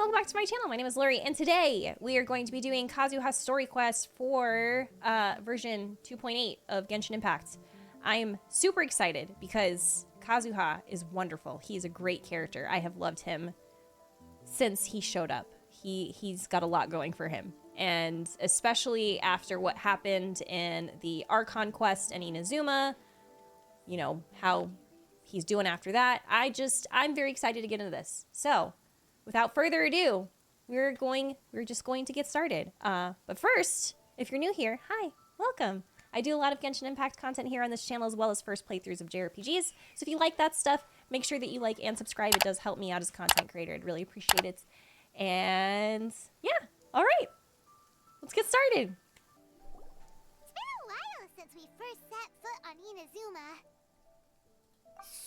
welcome back to my channel. My name is Lorie, and today we are going to be doing Kazuha's story quest for version 2.8 of Genshin Impact. I'm super excited because Kazuha is wonderful. He's a great character. I have loved him since he showed up. He's got a lot going for him, and especially after what happened in the Archon quest and Inazuma, you know, how he's doing after that. I'm very excited to get into this. So without further ado, we're just going to get started. But first, if you're new here, hi, welcome. I do a lot of Genshin Impact content here on this channel, as well as first playthroughs of JRPGs. So if you like that stuff, make sure that you like and subscribe. It does help me out as a content creator. I'd really appreciate it. And yeah, all right, let's get started. It's been a while since we first set foot on Inazuma.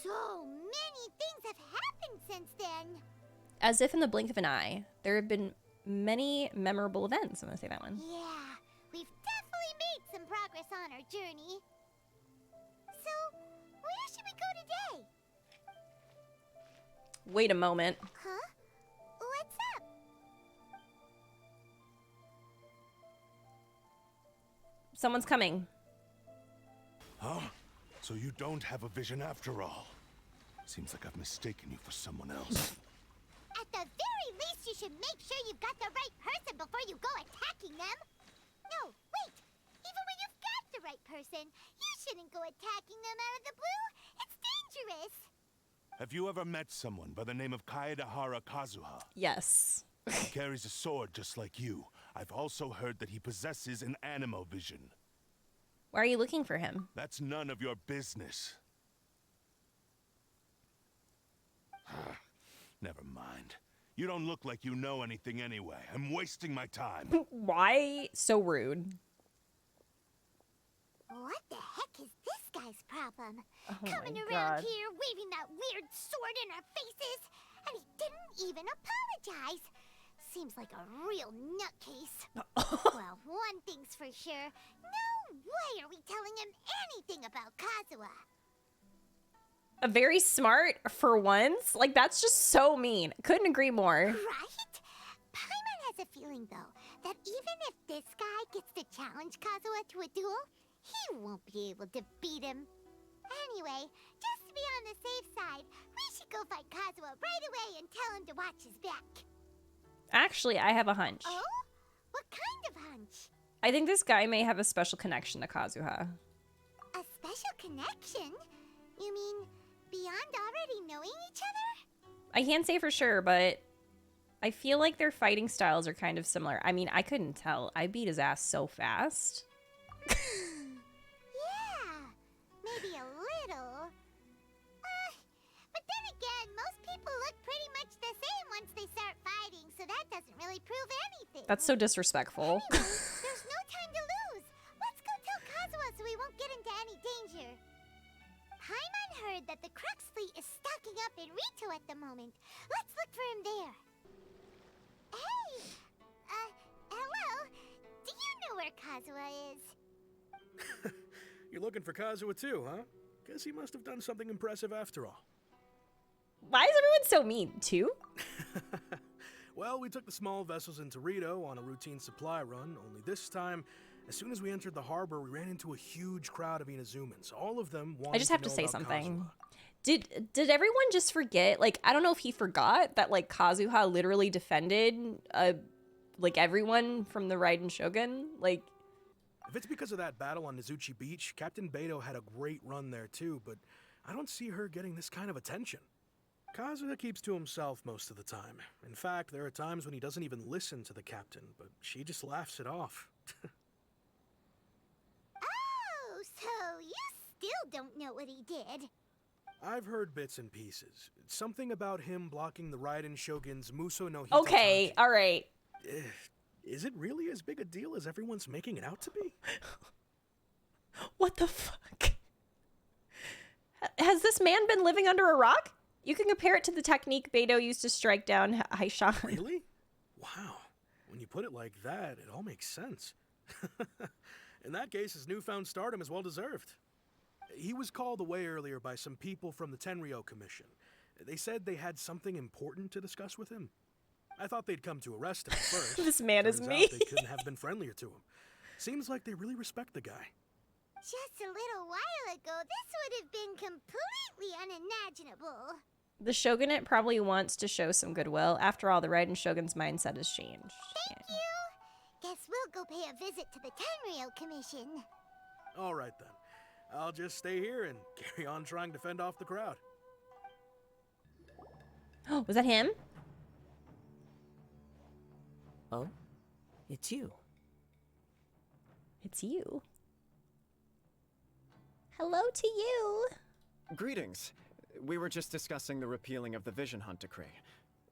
So many things have happened since then. As if in the blink of an eye, there have been many memorable events. I'm gonna say that one. Yeah, we've definitely made some progress on our journey. So, where should we go today? Wait a moment. Huh? What's up? Someone's coming. Huh? So you don't have a vision after all. Seems like I've mistaken you for someone else. At the very least, you should make sure you've got the right person before you go attacking them. No, wait. Even when you've got the right person, you shouldn't go attacking them out of the blue. It's dangerous. Have you ever met someone by the name of Kazuha? Yes. He carries a sword just like you. I've also heard that he possesses an animo vision. Why are you looking for him? That's none of your business. Never mind. You don't look like you know anything anyway. I'm wasting my time. Why so rude? What the heck is this guy's problem? Oh Coming my around God. here, waving that weird sword in our faces, and he didn't even apologize. Seems like a real nutcase. Well, one thing's for sure. No way are we telling him anything about Kazuha. A very smart for once. Like, that's just so mean. Couldn't agree more. Right? Paimon has a feeling, though, that even if this guy gets to challenge Kazuha to a duel, he won't be able to beat him. Anyway, just to be on the safe side, we should go fight Kazuha right away and tell him to watch his back. Actually, I have a hunch. Oh? What kind of hunch? I think this guy may have a special connection to Kazuha. A special connection? You mean beyond already knowing each other? I can't say for sure, but I feel like their fighting styles are kind of similar. I mean, I couldn't tell. I beat his ass so fast. Yeah, maybe a little. But then again, most people look pretty much the same once they start fighting, so that doesn't really prove anything. That's so disrespectful. Anyway, there's no time to lose. Let's go tell Kazuha so we won't get into any danger. Paimon heard that the Crux fleet is stocking up in Rito at the moment. Let's look for him there. Hey! Hello? Do you know where Kazuha is? You're looking for Kazuha too, huh? Guess he must have done something impressive after all. Why is everyone so mean, too? Well, we took the small vessels into Rito on a routine supply run, only this time, as soon as we entered the harbor, we ran into a huge crowd of Inazumans. All of them wanted I just have to to know say about something. Kazuha. Did everyone just forget? Like, I don't know if he forgot that, like, Kazuha literally defended, like, everyone from the Raiden Shogun. Like, If it's because of that battle on Nizuchi Beach, Captain Beto had a great run there too, but I don't see her getting this kind of attention. Kazuha keeps to himself most of the time. In fact, there are times when he doesn't even listen to the captain, but she just laughs it off. Oh, so you still don't know what he did. I've heard bits and pieces. Something about him blocking the Raiden Shogun's Muso no Hitotaki. okay, all right. Is it really as big a deal as everyone's making it out to be? What the fuck? Has this man been living under a rock? You can compare it to the technique Beto used to strike down Haishan. Really? Wow. When you put it like that, it all makes sense. In that case, his newfound stardom is well deserved. He was called away earlier by some people from the Tenryo Commission. They said they had something important to discuss with him. I thought they'd come to arrest him at first. This man is Turns me. out they couldn't have been friendlier to him. Seems like they really respect the guy. Just a little while ago, this would have been completely unimaginable. The Shogunate probably wants to show some goodwill. After all, the Raiden Shogun's mindset has changed. Thank you. Guess we'll go pay a visit to the Tenryou Commission. All right then. I'll just stay here and carry on trying to fend off the crowd. Oh, was that him? Oh, it's you. It's you. Hello to you. Greetings. We were just discussing the repealing of the Vision Hunt Decree.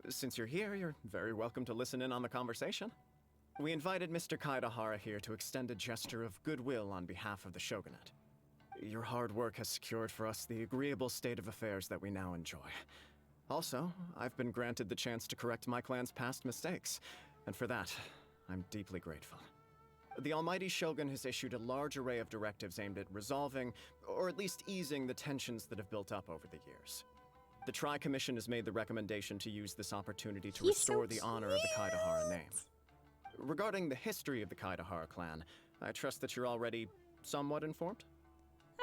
Since you're here, you're very welcome to listen in on the conversation. We invited Mr. Kaidahara here to extend a gesture of goodwill on behalf of the Shogunate. Your hard work has secured for us the agreeable state of affairs that we now enjoy. Also, I've been granted the chance to correct my clan's past mistakes, and for that, I'm deeply grateful. The Almighty Shogun has issued a large array of directives aimed at resolving, or at least easing, the tensions that have built up over the years. The Tri-Commission has made the recommendation to use this opportunity to He's so restore the honor of the Kaidahara name. Regarding the history of the Kaidahara clan, I trust that you're already somewhat informed?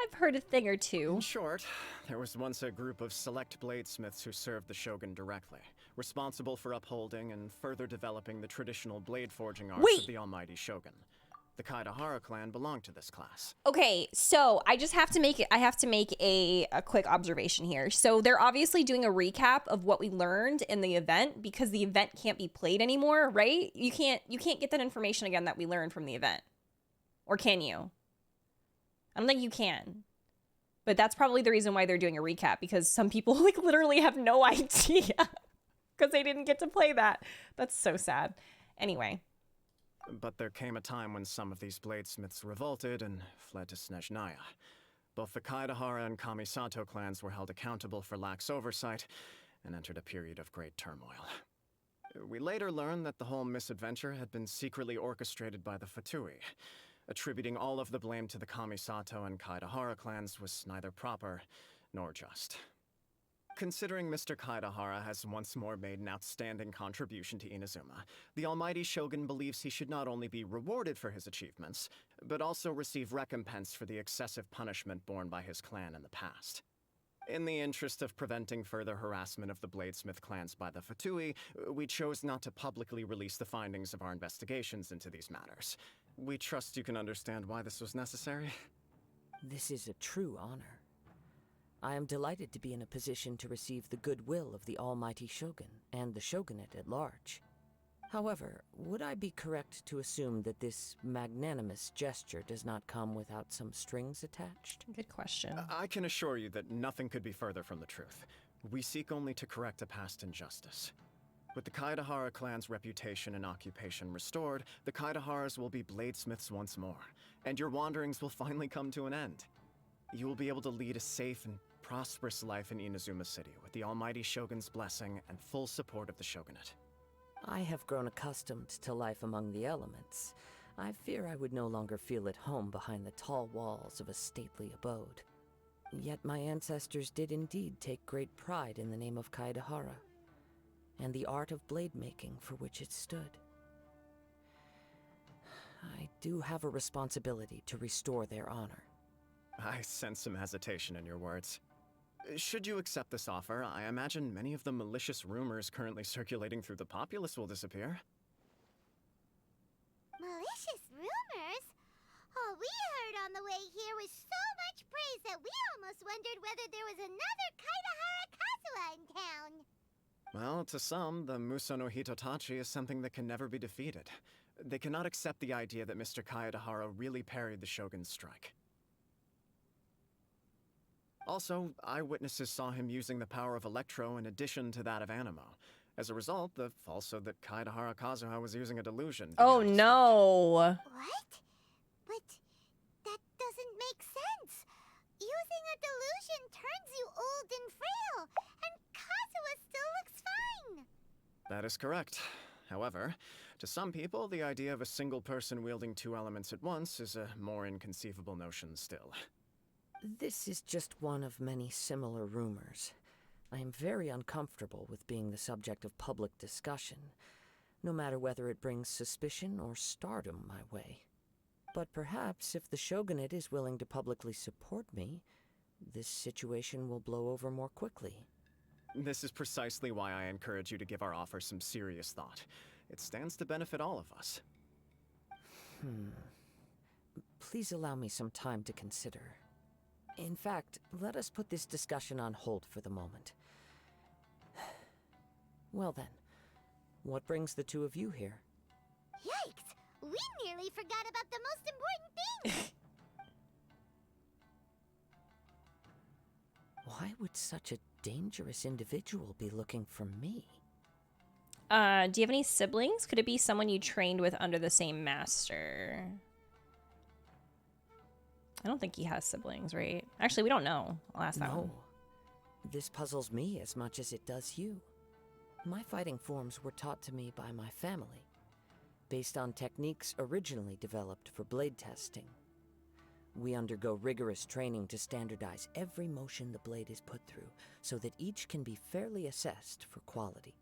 I've heard a thing or two. In short, there was once a group of select bladesmiths who served the Shogun directly, responsible for upholding and further developing the traditional blade forging arts Wait! of the Almighty Shogun. The Kaidahara clan belonged to this class. Okay, so I just have to make it. I have to make a quick observation here. So they're obviously doing a recap of what we learned in the event because the event can't be played anymore, right? You can't get that information again that we learned from the event, or can you? I don't think you can. But that's probably the reason why they're doing a recap, because some people like literally have no idea because they didn't get to play that. That's so sad. Anyway. But there came a time when some of these bladesmiths revolted and fled to Snezhnaya. Both the Kaidahara and Kamisato clans were held accountable for lax oversight and entered a period of great turmoil. We later learned that the whole misadventure had been secretly orchestrated by the Fatui. Attributing all of the blame to the Kamisato and Kaidahara clans was neither proper nor just. Considering Mr. Kaidahara has once more made an outstanding contribution to Inazuma, the Almighty Shogun believes he should not only be rewarded for his achievements, but also receive recompense for the excessive punishment borne by his clan in the past. In the interest of preventing further harassment of the Bladesmith clans by the Fatui, we chose not to publicly release the findings of our investigations into these matters. We trust you can understand why this was necessary. This is a true honor. I am delighted to be in a position to receive the goodwill of the Almighty Shogun and the Shogunate at large. However, would I be correct to assume that this magnanimous gesture does not come without some strings attached? Good question. I can assure you that nothing could be further from the truth. We seek only to correct a past injustice. With the Kaidahara clan's reputation and occupation restored, the Kaidaharas will be bladesmiths once more, and your wanderings will finally come to an end. You will be able to lead a safe and prosperous life in Inazuma City with the Almighty Shogun's blessing and full support of the Shogunate. I have grown accustomed to life among the elements. I fear I would no longer feel at home behind the tall walls of a stately abode. Yet my ancestors did indeed take great pride in the name of Kaidahara, and the art of blade making for which it stood. I do have a responsibility to restore their honor. I sense some hesitation in your words. Should you accept this offer, I imagine many of the malicious rumors currently circulating through the populace will disappear. Malicious rumors? All we heard on the way here was so much praise that we almost wondered whether there was another Kaidahara Kazuha in town. Well, to some, the Muso no Hitotachi is something that can never be defeated. They cannot accept the idea that Mr. Kaidahara really parried the Shogun's strike. Also, eyewitnesses saw him using the power of Electro in addition to that of Animo. As a result, the falsehood that Kaidahara Kazuha was using a delusion. Oh no. What? But that doesn't make sense. Using a delusion turns you old and frail, and Kazuha still looks fine. That is correct. However, to some people, the idea of a single person wielding two elements at once is a more inconceivable notion still. This is just one of many similar rumors. I am very uncomfortable with being the subject of public discussion, no matter whether it brings suspicion or stardom my way. But perhaps if the Shogunate is willing to publicly support me, this situation will blow over more quickly. This is precisely why I encourage you to give our offer some serious thought. It stands to benefit all of us. Please allow me some time to consider. In fact, let us put this discussion on hold for the moment. Well then, what brings the two of you here? Yikes! We nearly forgot about the most important thing! Why would such a dangerous individual be looking for me? Do you have any siblings? Could it be someone you trained with under the same master? I don't think he has siblings, right? Actually, we don't know. I'll ask that one. No. This puzzles me as much as it does you. My fighting forms were taught to me by my family, based on techniques originally developed for blade testing. We undergo rigorous training to standardize every motion the blade is put through, so that each can be fairly assessed for quality.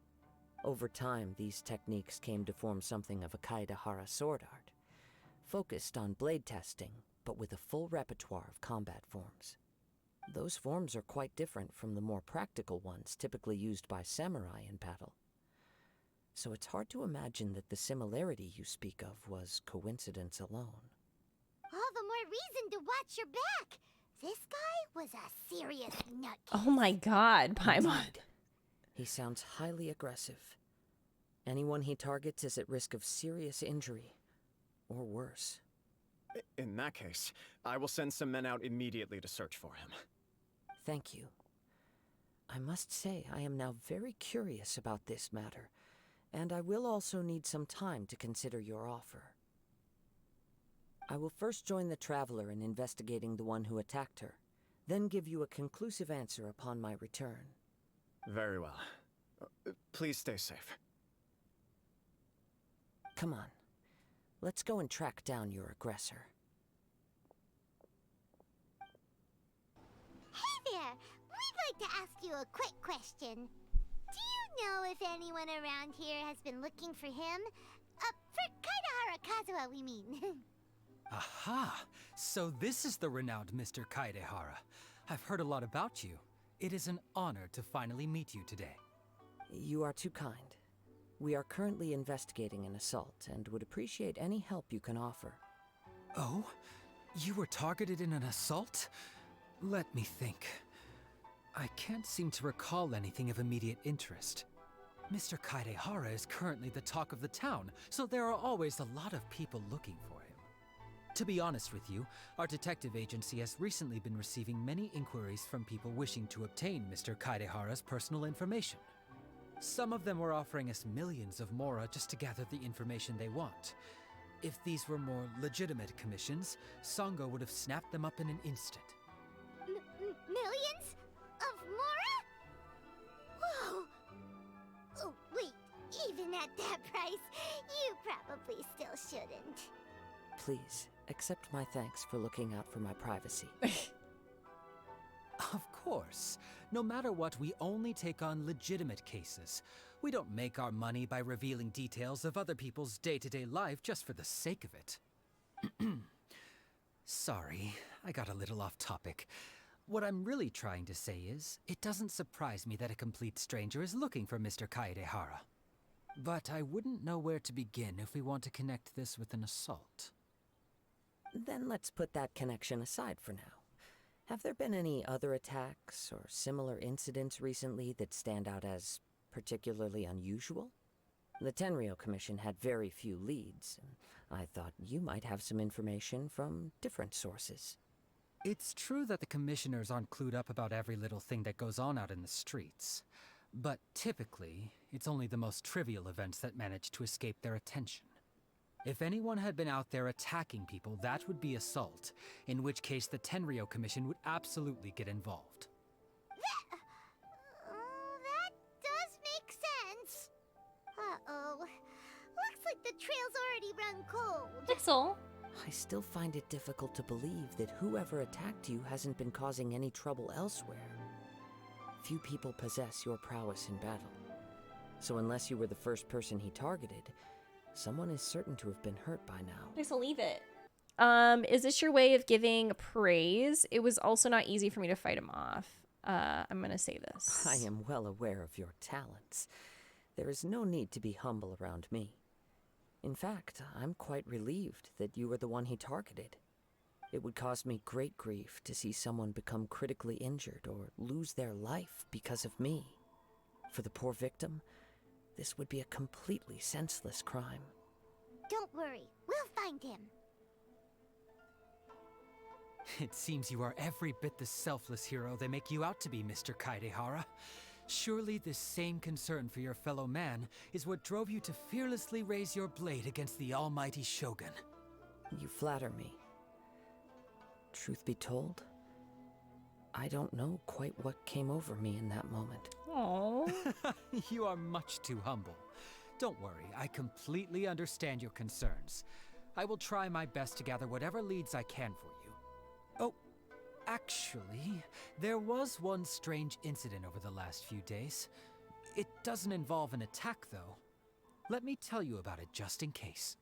Over time, these techniques came to form something of a Kaidahara sword art, focused on blade testing, but with a full repertoire of combat forms. Those forms are quite different from the more practical ones typically used by samurai in battle. So it's hard to imagine that the similarity you speak of was coincidence alone. All the more reason to watch your back! This guy was a serious nutcase. Oh my god, Paimon. Indeed. He sounds highly aggressive. Anyone he targets is at risk of serious injury, or worse. In that case, I will send some men out immediately to search for him. Thank you. I must say I am now very curious about this matter, and I will also need some time to consider your offer. I will first join the Traveler in investigating the one who attacked her, then give you a conclusive answer upon my return. Very well. Please stay safe. Come on. Let's go and track down your aggressor. Hey there! We'd like to ask you a quick question. Do you know if anyone around here has been looking for him? For Kaidahara Kazuha, we mean. Aha! So this is the renowned Mr. Kaidehara. I've heard a lot about you. It is an honor to finally meet you today. You are too kind. We are currently investigating an assault and would appreciate any help you can offer. Oh? You were targeted in an assault? Let me think. I can't seem to recall anything of immediate interest. Mr. Kaidehara is currently the talk of the town, so there are always a lot of people looking for him. To be honest with you, our detective agency has recently been receiving many inquiries from people wishing to obtain Mr. Kaidehara's personal information. Some of them were offering us millions of mora just to gather the information they want. If these were more legitimate commissions, Sango would have snapped them up in an instant. Millions? Of mora? Whoa! Oh, wait, even at that price, you probably still shouldn't. Please, accept my thanks for looking out for my privacy. Of course. No matter what, we only take on legitimate cases. We don't make our money by revealing details of other people's day-to-day life just for the sake of it. Sorry, I got a little off topic. What I'm really trying to say is, it doesn't surprise me that a complete stranger is looking for Mr. Kaedehara. But I wouldn't know where to begin if we want to connect this with an assault. Then let's put that connection aside for now. Have there been any other attacks or similar incidents recently that stand out as particularly unusual? The Tenryou Commission had very few leads, and I thought you might have some information from different sources. It's true that the commissioners aren't clued up about every little thing that goes on out in the streets. But typically, it's only the most trivial events that manage to escape their attention. If anyone had been out there attacking people, that would be assault, in which case the Tenryou Commission would absolutely get involved. That does make sense. Uh-oh. Looks like the trail's already run cold. Pixel. I still find it difficult to believe that whoever attacked you hasn't been causing any trouble elsewhere. Few people possess your prowess in battle. So unless you were the first person he targeted, someone is certain to have been hurt by now. Just leave it. Is this your way of giving praise? It was also not easy for me to fight him off. I'm gonna say this. I am well aware of your talents. There is no need to be humble around me. In fact, I'm quite relieved that you were the one he targeted. It would cause me great grief to see someone become critically injured or lose their life because of me. For the poor victim, this would be a completely senseless crime. Don't worry, we'll find him. It seems you are every bit the selfless hero they make you out to be, Mr. Kaidehara. Surely this same concern for your fellow man is what drove you to fearlessly raise your blade against the almighty Shogun. You flatter me. Truth be told, I don't know quite what came over me in that moment. Aww. You are much too humble. Don't worry, I completely understand your concerns. I will try my best to gather whatever leads I can for you. Oh, actually, there was one strange incident over the last few days. It doesn't involve an attack, though. Let me tell you about it just in case.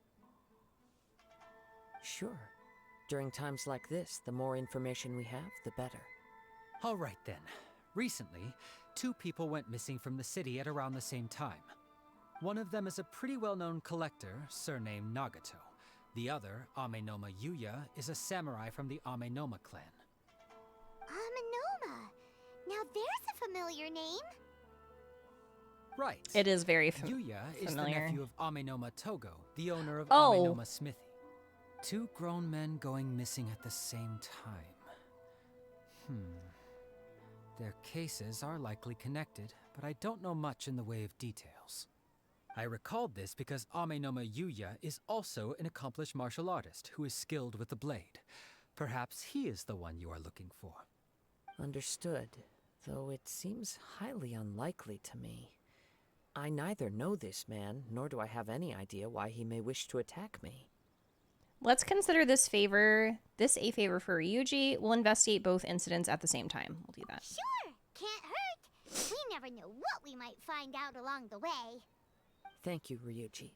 Sure. During times like this, the more information we have, the better. All right then. Recently, 2 people went missing from the city at around the same time. One of them is a pretty well-known collector, surnamed Nagato. The other, Amenoma Yuya, is a samurai from the Amenoma clan. Amenoma. Now there's a familiar name. Right. It is very Yuya is the familiar. nephew of Amenoma Togo, the owner of Oh. Amenoma Smithy. 2 grown men going missing at the same time. Their cases are likely connected, but I don't know much in the way of details. I recalled this because Amenoma Yuya is also an accomplished martial artist who is skilled with the blade. Perhaps he is the one you are looking for. Understood, though it seems highly unlikely to me. I neither know this man, nor do I have any idea why he may wish to attack me. Let's consider this a favor for Ryuji. We'll investigate both incidents at the same time. We'll do that. Sure, can't hurt. We never know what we might find out along the way. Thank you, Ryuji.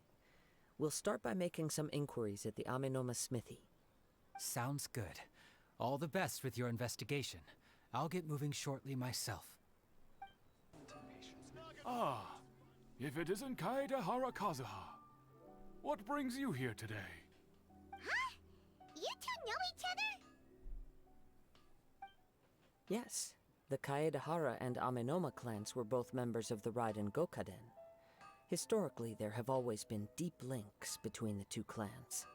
We'll start by making some inquiries at the Amenoma Smithy. Sounds good. All the best with your investigation. I'll get moving shortly myself. Ah, if it isn't Kaedehara Kazuha. What brings you here today? Huh? You two know each other? Yes, the Kaedehara and Amenoma clans were both members of the Raiden Gokaden. Historically, there have always been deep links between the 2 clans.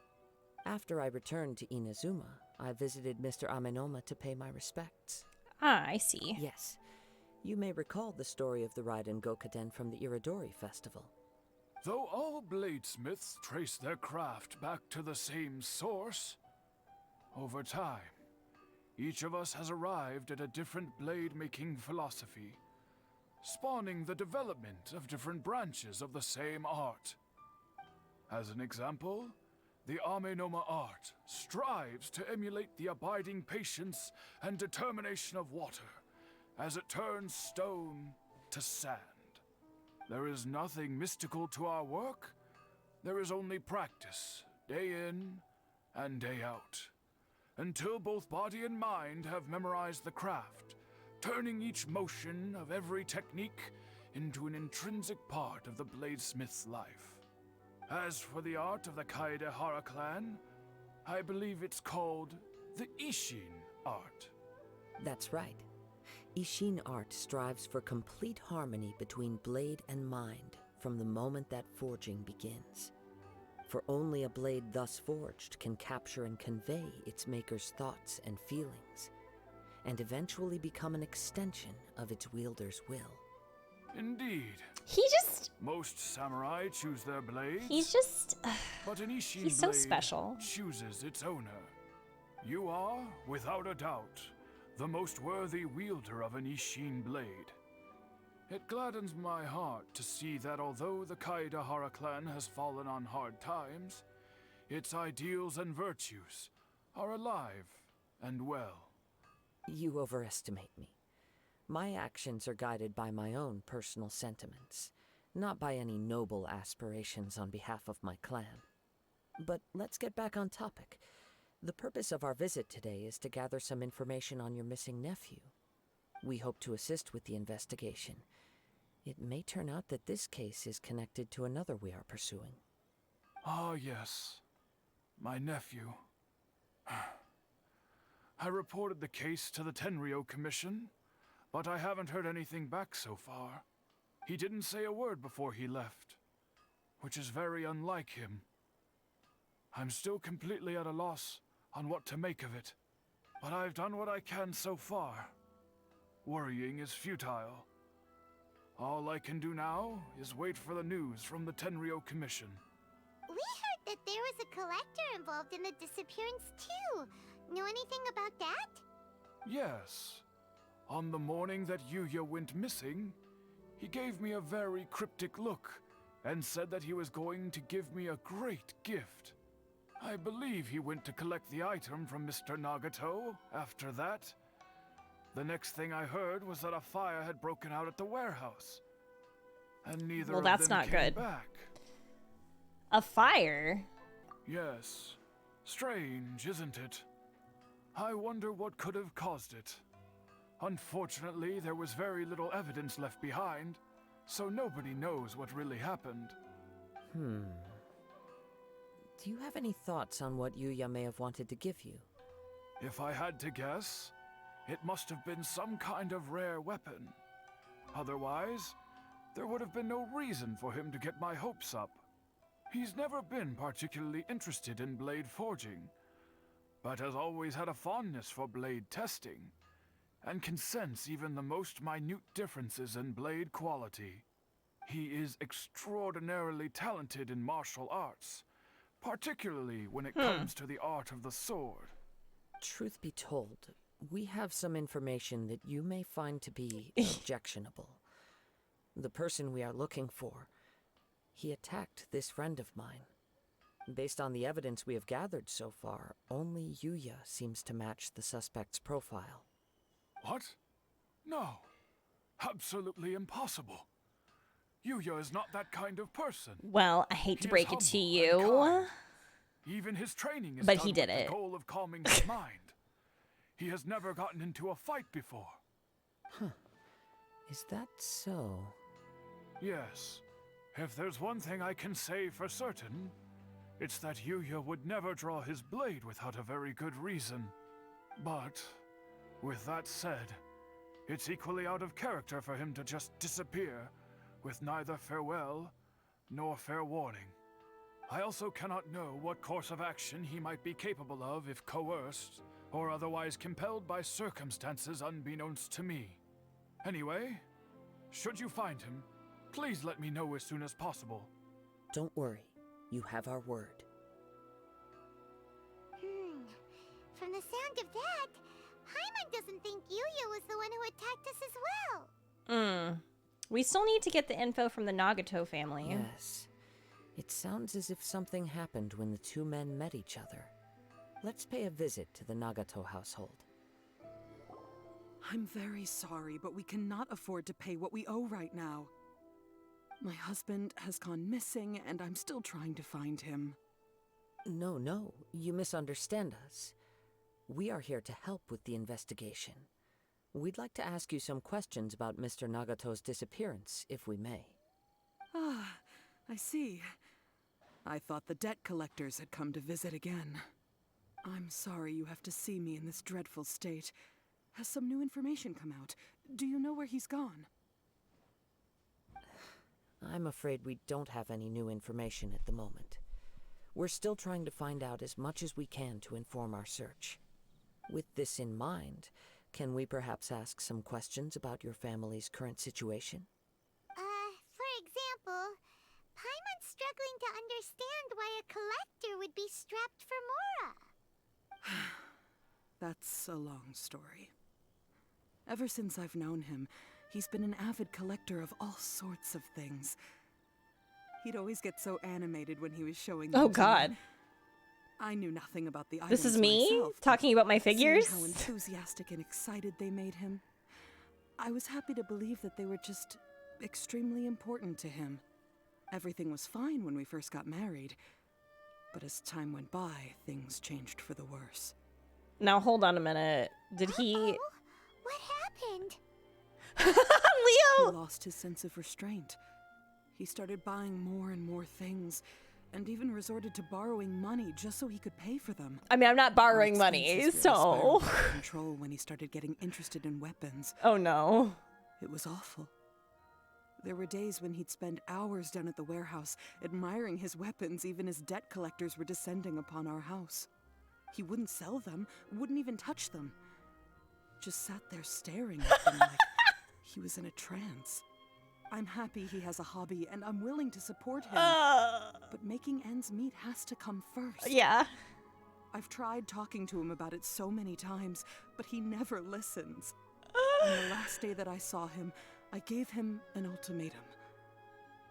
After I returned to Inazuma, I visited Mr. Amenoma to pay my respects. Ah, I see. Yes, you may recall the story of the Raiden Gokaden from the Iridori Festival. Though all bladesmiths trace their craft back to the same source, over time, each of us has arrived at a different blade-making philosophy, spawning the development of different branches of the same art. As an example, the Amenoma art strives to emulate the abiding patience and determination of water as it turns stone to sand. There is nothing mystical to our work. There is only practice, day in and day out, until both body and mind have memorized the craft, turning each motion of every technique into an intrinsic part of the bladesmith's life. As for the art of the Kaedehara clan, I believe it's called the Ishin art. That's right. Ishin art strives for complete harmony between blade and mind from the moment that forging begins. For only a blade thus forged can capture and convey its maker's thoughts and feelings, and eventually become an extension of its wielder's will. Indeed. Most samurai choose their blades. He's just, But an Ishin he's so blade special. chooses its owner. You are, without a doubt, the most worthy wielder of an Ishin blade. It gladdens my heart to see that although the Kaedehara clan has fallen on hard times, its ideals and virtues are alive and well. You overestimate me. My actions are guided by my own personal sentiments, Not by any noble aspirations on behalf of my clan. But let's get back on topic. The purpose of our visit today is to gather some information on your missing nephew. We hope to assist with the investigation. It may turn out that this case is connected to another we are pursuing. Ah, yes. My nephew. I reported the case to the Tenryou Commission, but I haven't heard anything back so far. He didn't say a word before he left, which is very unlike him. I'm still completely at a loss on what to make of it, but I've done what I can so far. Worrying is futile. All I can do now is wait for the news from the Tenryou Commission. We heard that there was a collector involved in the disappearance too. Know anything about that? Yes. On the morning that Yuya went missing, he gave me a very cryptic look and said that he was going to give me a great gift. I believe he went to collect the item from Mr. Nagato after that. The next thing I heard was that a fire had broken out at the warehouse. And neither Well, of that's them not came good. back. A fire? Yes. Strange, isn't it? I wonder what could have caused it. Unfortunately, there was very little evidence left behind, so nobody knows what really happened. Do you have any thoughts on what Yuya may have wanted to give you? If I had to guess, it must have been some kind of rare weapon. Otherwise, there would have been no reason for him to get my hopes up. He's never been particularly interested in blade forging, but has always had a fondness for blade testing, and can sense even the most minute differences in blade quality. He is extraordinarily talented in martial arts, particularly when it comes to the art of the sword. Truth be told, we have some information that you may find to be objectionable. The person we are looking for, he attacked this friend of mine. Based on the evidence we have gathered so far, only Yuya seems to match the suspect's profile. What? No. Absolutely impossible. Yuya is not that kind of person. Well, I hate to He break is it to humble and you. kind. Even his training is But done he did with it. the goal of calming his mind. He has never gotten into a fight before. Is that so? Yes. If there's one thing I can say for certain, it's that Yuya would never draw his blade without a very good reason. But, with that said, it's equally out of character for him to just disappear, with neither farewell nor fair warning. I also cannot know what course of action he might be capable of if coerced, or otherwise compelled by circumstances unbeknownst to me. Anyway, should you find him, please let me know as soon as possible. Don't worry, you have our word. From the sound of that, Paimon doesn't think Yuya was the one who attacked us as well. We still need to get the info from the Nagato family. Yes. It sounds as if something happened when the two men met each other. Let's pay a visit to the Nagato household. I'm very sorry, but we cannot afford to pay what we owe right now. My husband has gone missing, and I'm still trying to find him. No, you misunderstand us. We are here to help with the investigation. We'd like to ask you some questions about Mr. Nagato's disappearance, if we may. Ah, I see. I thought the debt collectors had come to visit again. I'm sorry you have to see me in this dreadful state. Has some new information come out? Do you know where he's gone? I'm afraid we don't have any new information at the moment. We're still trying to find out as much as we can to inform our search. With this in mind, can we perhaps ask some questions about your family's current situation? For example, Paimon's struggling to understand why a collector would be strapped for Mora. That's a long story. Ever since I've known him, he's been an avid collector of all sorts of things. He'd always get so animated when he was showing them Oh to me. God. I knew nothing about the items This is me myself, but talking about my seeing figures? how enthusiastic and excited they made him, I was happy to believe that they were just extremely important to him. Everything was fine when we first got married. But as time went by, things changed for the worse. Now hold on a minute. Did he? Uh-oh. What happened? He Leo. lost his sense of restraint. He started buying more and more things, and even resorted to borrowing money just so he could pay for them. I mean, I'm not borrowing Our money, expenses so. really spiraled out of control when he started getting interested in weapons. Oh no. It was awful. There were days when he'd spend hours down at the warehouse, admiring his weapons even as debt collectors were descending upon our house. He wouldn't sell them, wouldn't even touch them. Just sat there staring at them like he was in a trance. I'm happy he has a hobby, and I'm willing to support him. But making ends meet has to come first. Yeah. I've tried talking to him about it so many times, but he never listens. On the last day that I saw him, I gave him an ultimatum.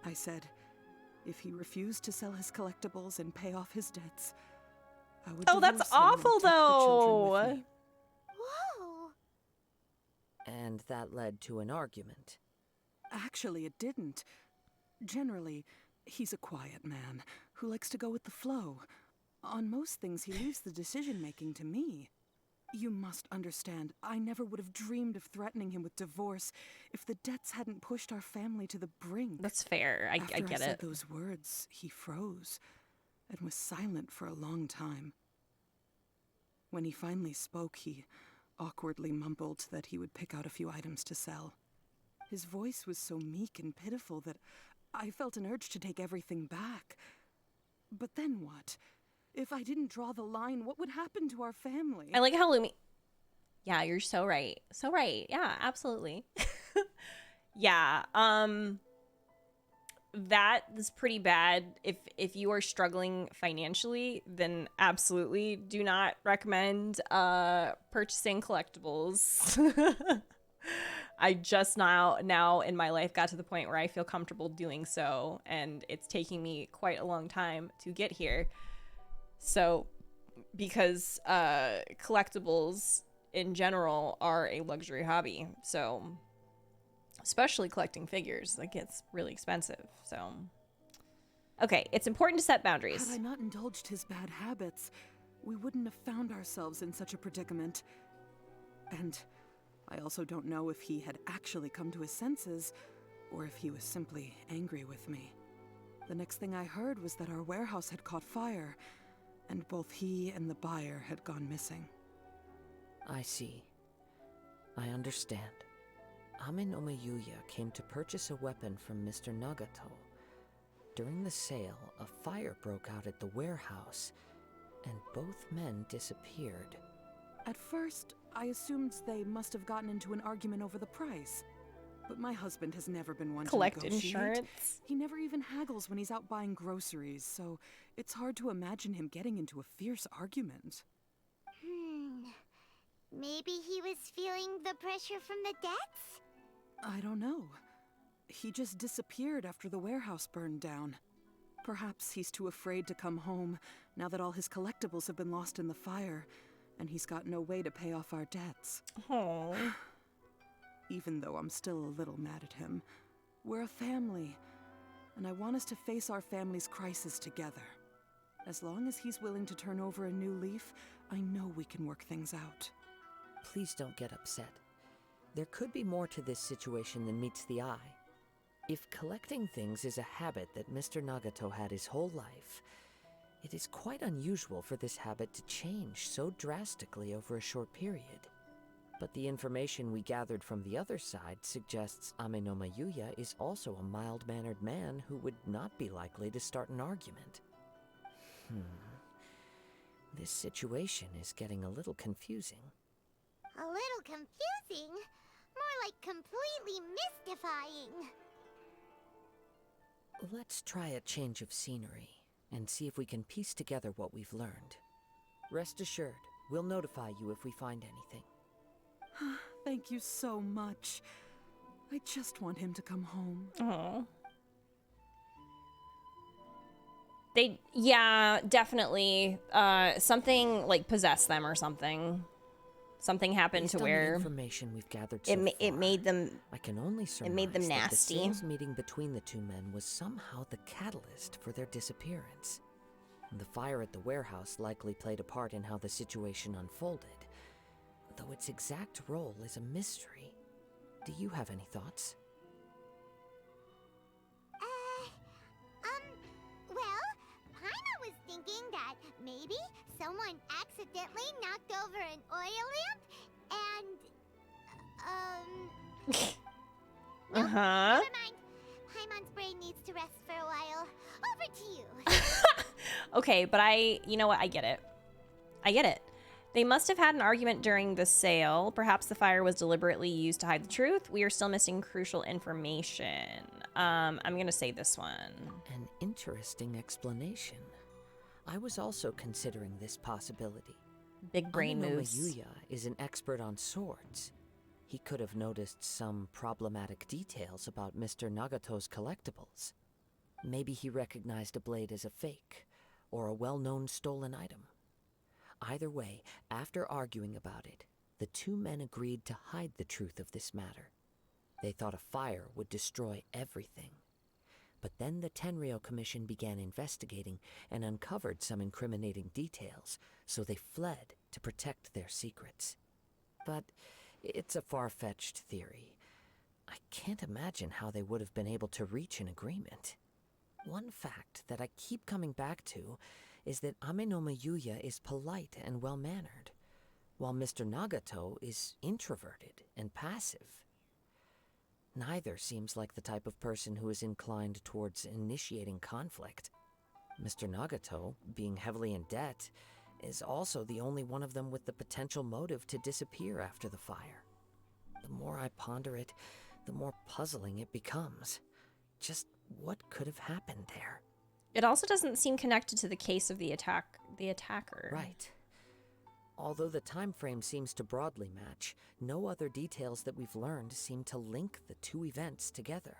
I said, if he refused to sell his collectibles and pay off his debts, I would Oh, that's divorce him and awful, take the children with though. me. Whoa. And that led to an argument. Actually, it didn't. Generally, he's a quiet man who likes to go with the flow. On most things, he leaves the decision-making to me. You must understand, I never would have dreamed of threatening him with divorce if the debts hadn't pushed our family to the brink. That's fair. I After get I said it. those words, he froze and was silent for a long time. When he finally spoke, he awkwardly mumbled that he would pick out a few items to sell. His voice was so meek and pitiful that I felt an urge to take everything back. But then what? If I didn't draw the line, what would happen to our family? I like how Lumi. Yeah, you're so right. So right. Yeah, absolutely. Yeah. That is pretty bad. If you are struggling financially, then absolutely do not recommend purchasing collectibles. I just now in my life got to the point where I feel comfortable doing so, and it's taking me quite a long time to get here. So, because collectibles in general are a luxury hobby, so especially collecting figures, like it's really expensive. So, okay, it's important to set boundaries. Had I not indulged his bad habits, we wouldn't have found ourselves in such a predicament. And I also don't know if he had actually come to his senses, or if he was simply angry with me. The next thing I heard was that our warehouse had caught fire, and both he and the buyer had gone missing. I see. I understand. Ame no Mayuya came to purchase a weapon from Mr. Nagato. During the sale, a fire broke out at the warehouse, and both men disappeared. At first, I assumed they must have gotten into an argument over the price. But my husband has never been one Collect to negotiate. insurance. He never even haggles when he's out buying groceries, so it's hard to imagine him getting into a fierce argument. Maybe he was feeling the pressure from the debts? I don't know. He just disappeared after the warehouse burned down. Perhaps he's too afraid to come home now that all his collectibles have been lost in the fire, and he's got no way to pay off our debts. Oh. Even though I'm still a little mad at him, we're a family, and I want us to face our family's crisis together. As long as he's willing to turn over a new leaf, I know we can work things out. Please don't get upset. There could be more to this situation than meets the eye. If collecting things is a habit that Mr. Nagato had his whole life, it is quite unusual for this habit to change so drastically over a short period. But the information we gathered from the other side suggests Ame no Mayuya is also a mild-mannered man who would not be likely to start an argument. This situation is getting a little confusing. A little confusing? More like completely mystifying. Let's try a change of scenery and see if we can piece together what we've learned. Rest assured, we'll notify you if we find anything. Thank you so much. I just want him to come home. Oh. Yeah, definitely. Something like possessed them or something. something happened Based to on the where information we've gathered it so it far, made them I can only surmise made them that the nasty. sales meeting between the two men was somehow the catalyst for their disappearance. The fire at the warehouse likely played a part in how the situation unfolded, though its exact role is a mystery. Do you have any thoughts? Well, Paimon was thinking that maybe someone accidentally knocked over an oil lamp and, Uh-huh. never mind. Paimon's brain needs to rest for a while. Over to you. Okay, but you know what? I get it. I get it. They must have had an argument during the sale. Perhaps the fire was deliberately used to hide the truth. We are still missing crucial information. I'm gonna say this one. An interesting explanation. I was also considering this possibility. Big brain Ame no moves. Mayuya is an expert on swords. He could have noticed some problematic details about Mr. Nagato's collectibles. Maybe he recognized a blade as a fake, or a well-known stolen item. Either way, after arguing about it, the two men agreed to hide the truth of this matter. They thought a fire would destroy everything. But then the Tenryou Commission began investigating and uncovered some incriminating details, so they fled to protect their secrets. But it's a far-fetched theory. I can't imagine how they would have been able to reach an agreement. One fact that I keep coming back to is that Ame no Mayuya is polite and well-mannered, while Mr. Nagato is introverted and passive. Neither seems like the type of person who is inclined towards initiating conflict. Mr. Nagato, being heavily in debt, is also the only one of them with the potential motive to disappear after the fire. The more I ponder it, the more puzzling it becomes. Just what could have happened there? It also doesn't seem connected to the case of the attacker. Right. Although the time frame seems to broadly match, no other details that we've learned seem to link the two events together.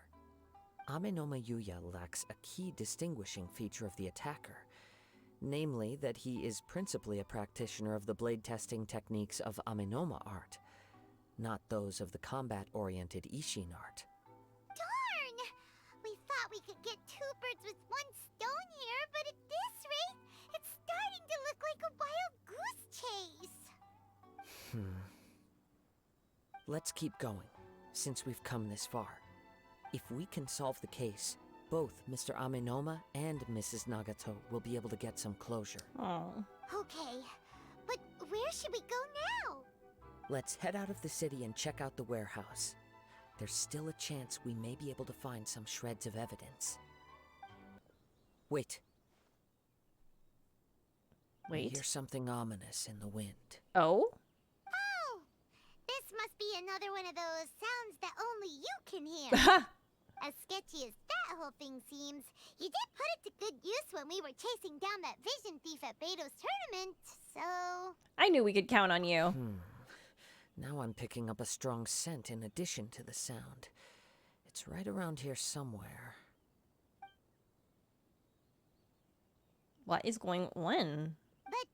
Ame no Mayuya lacks a key distinguishing feature of the attacker, namely that he is principally a practitioner of the blade testing techniques of Amenoma art, not those of the combat-oriented Ishin art. Darn! We thought we could get two birds with one stone here, but at this rate, it's starting to look like a wild goose chase. Let's keep going, since we've come this far. If we can solve the case, both Mr. Amenoma and Mrs. Nagato will be able to get some closure. Oh. Okay, but where should we go now? Let's head out of the city and check out the warehouse. There's still a chance we may be able to find some shreds of evidence. Wait. I hear something ominous in the wind. Oh? Oh, this must be another one of those sounds that only you can hear. As sketchy as that whole thing seems, you did put it to good use when we were chasing down that vision thief at Beto's tournament, so... I knew we could count on you. Now I'm picking up a strong scent in addition to the sound. It's right around here somewhere. What is going on? But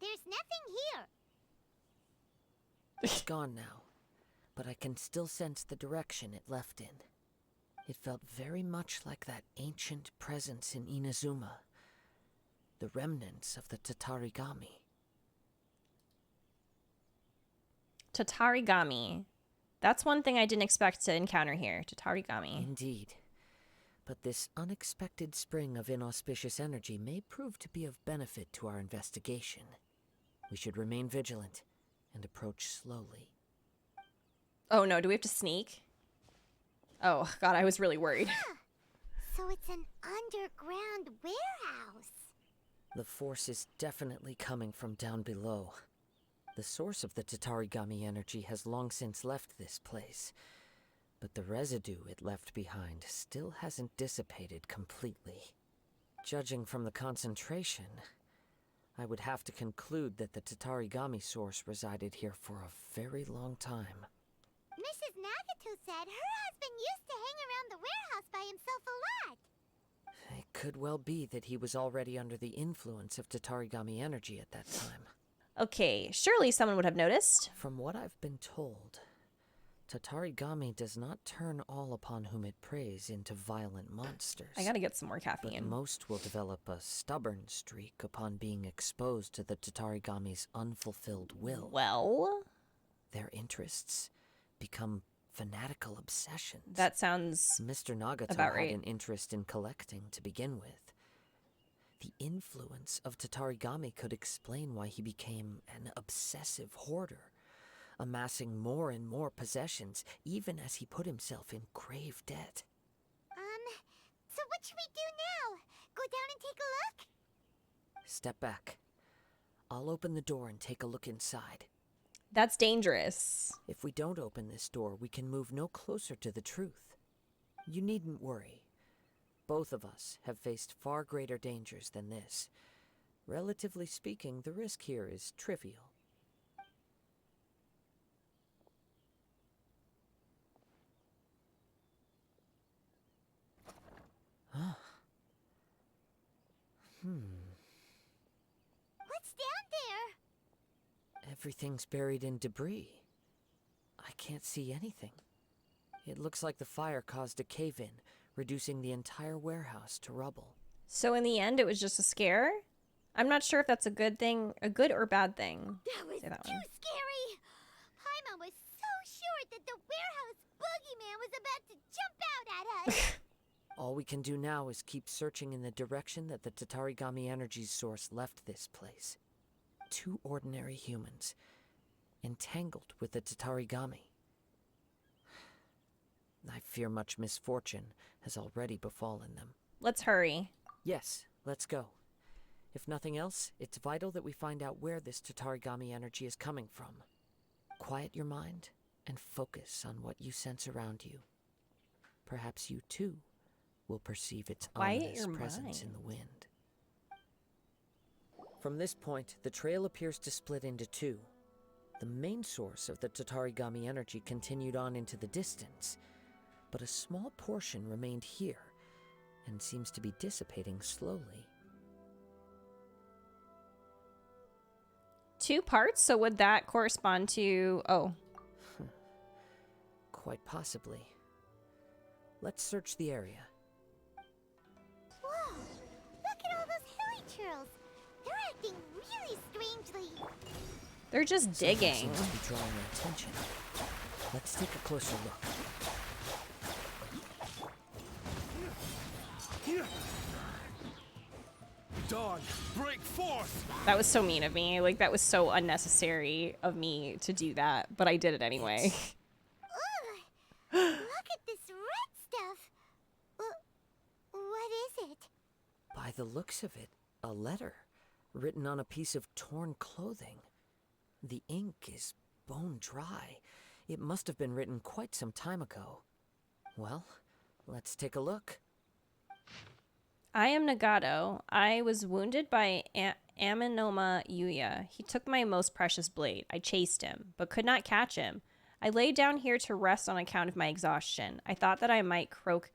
there's nothing here. It's gone now, but I can still sense the direction it left in. It felt very much like that ancient presence in Inazuma. The remnants of the tatarigami. Tatarigami. That's one thing I didn't expect to encounter here. Tatarigami. Indeed. But this unexpected spring of inauspicious energy may prove to be of benefit to our investigation. We should remain vigilant and approach slowly. Oh no, do we have to sneak? Oh, God, I was really worried. So it's an underground warehouse. The force is definitely coming from down below. The source of the tatarigami energy has long since left this place, but the residue it left behind still hasn't dissipated completely. Judging from the concentration, I would have to conclude that the tatarigami source resided here for a very long time. Mrs. Nagato said her husband used to hang around the warehouse by himself a lot. It could well be that he was already under the influence of tatarigami energy at that time. Okay, surely someone would have noticed. From what I've been told, tatarigami does not turn all upon whom it preys into violent monsters. I gotta get some more But caffeine. most will develop a stubborn streak upon being exposed to the tatarigami's unfulfilled will. Well, Their interests become fanatical obsessions. that sounds Mr. Nagato about had right. an interest in collecting to begin with. The influence of tatarigami could explain why he became an obsessive hoarder, amassing more and more possessions, even as he put himself in grave debt. So what should we do now? Go down and take a look? Step back. I'll open the door and take a look inside. That's dangerous. If we don't open this door, we can move no closer to the truth. You needn't worry. Both of us have faced far greater dangers than this. Relatively speaking, the risk here is trivial. What's down there? Everything's buried in debris. I can't see anything. It looks like the fire caused a cave-in, reducing the entire warehouse to rubble. So in the end, it was just a scare? I'm not sure if that's a good thing, a good or bad thing. That was Say that too one. scary. Paimon was so sure that the warehouse boogeyman was about to jump out at us. All we can do now is keep searching in the direction that the tatarigami energy source left this place. Two ordinary humans, entangled with the tatarigami. I fear much misfortune has already befallen them. Let's hurry. Yes, let's go. If nothing else, it's vital that we find out where this tatarigami energy is coming from. Quiet your mind and focus on what you sense around you. Perhaps you too will perceive its Quiet ominous your presence in mind. the wind. From this point, the trail appears to split into two. The main source of the tatarigami energy continued on into the distance, but a small portion remained here and seems to be dissipating slowly. 2 parts, so would that correspond to... Oh, Quite possibly. Let's search the area. Whoa! Look at all those hilly churls. They're acting really strangely. they're just Something digging. seems to be drawing our attention. Let's take a closer look. Dawn, break forth! That was so mean of me. Like, that was so unnecessary of me to do that, but I did it anyway. Ugh! Look at this red stuff. What is it? By the looks of it, a letter written on a piece of torn clothing. The ink is bone dry. It must have been written quite some time ago. Well, let's take a look. I am Nagato. I was wounded by Aminoma Yuya. He took my most precious blade. I chased him, but could not catch him. I lay down here to rest on account of my exhaustion. I thought that I might croak...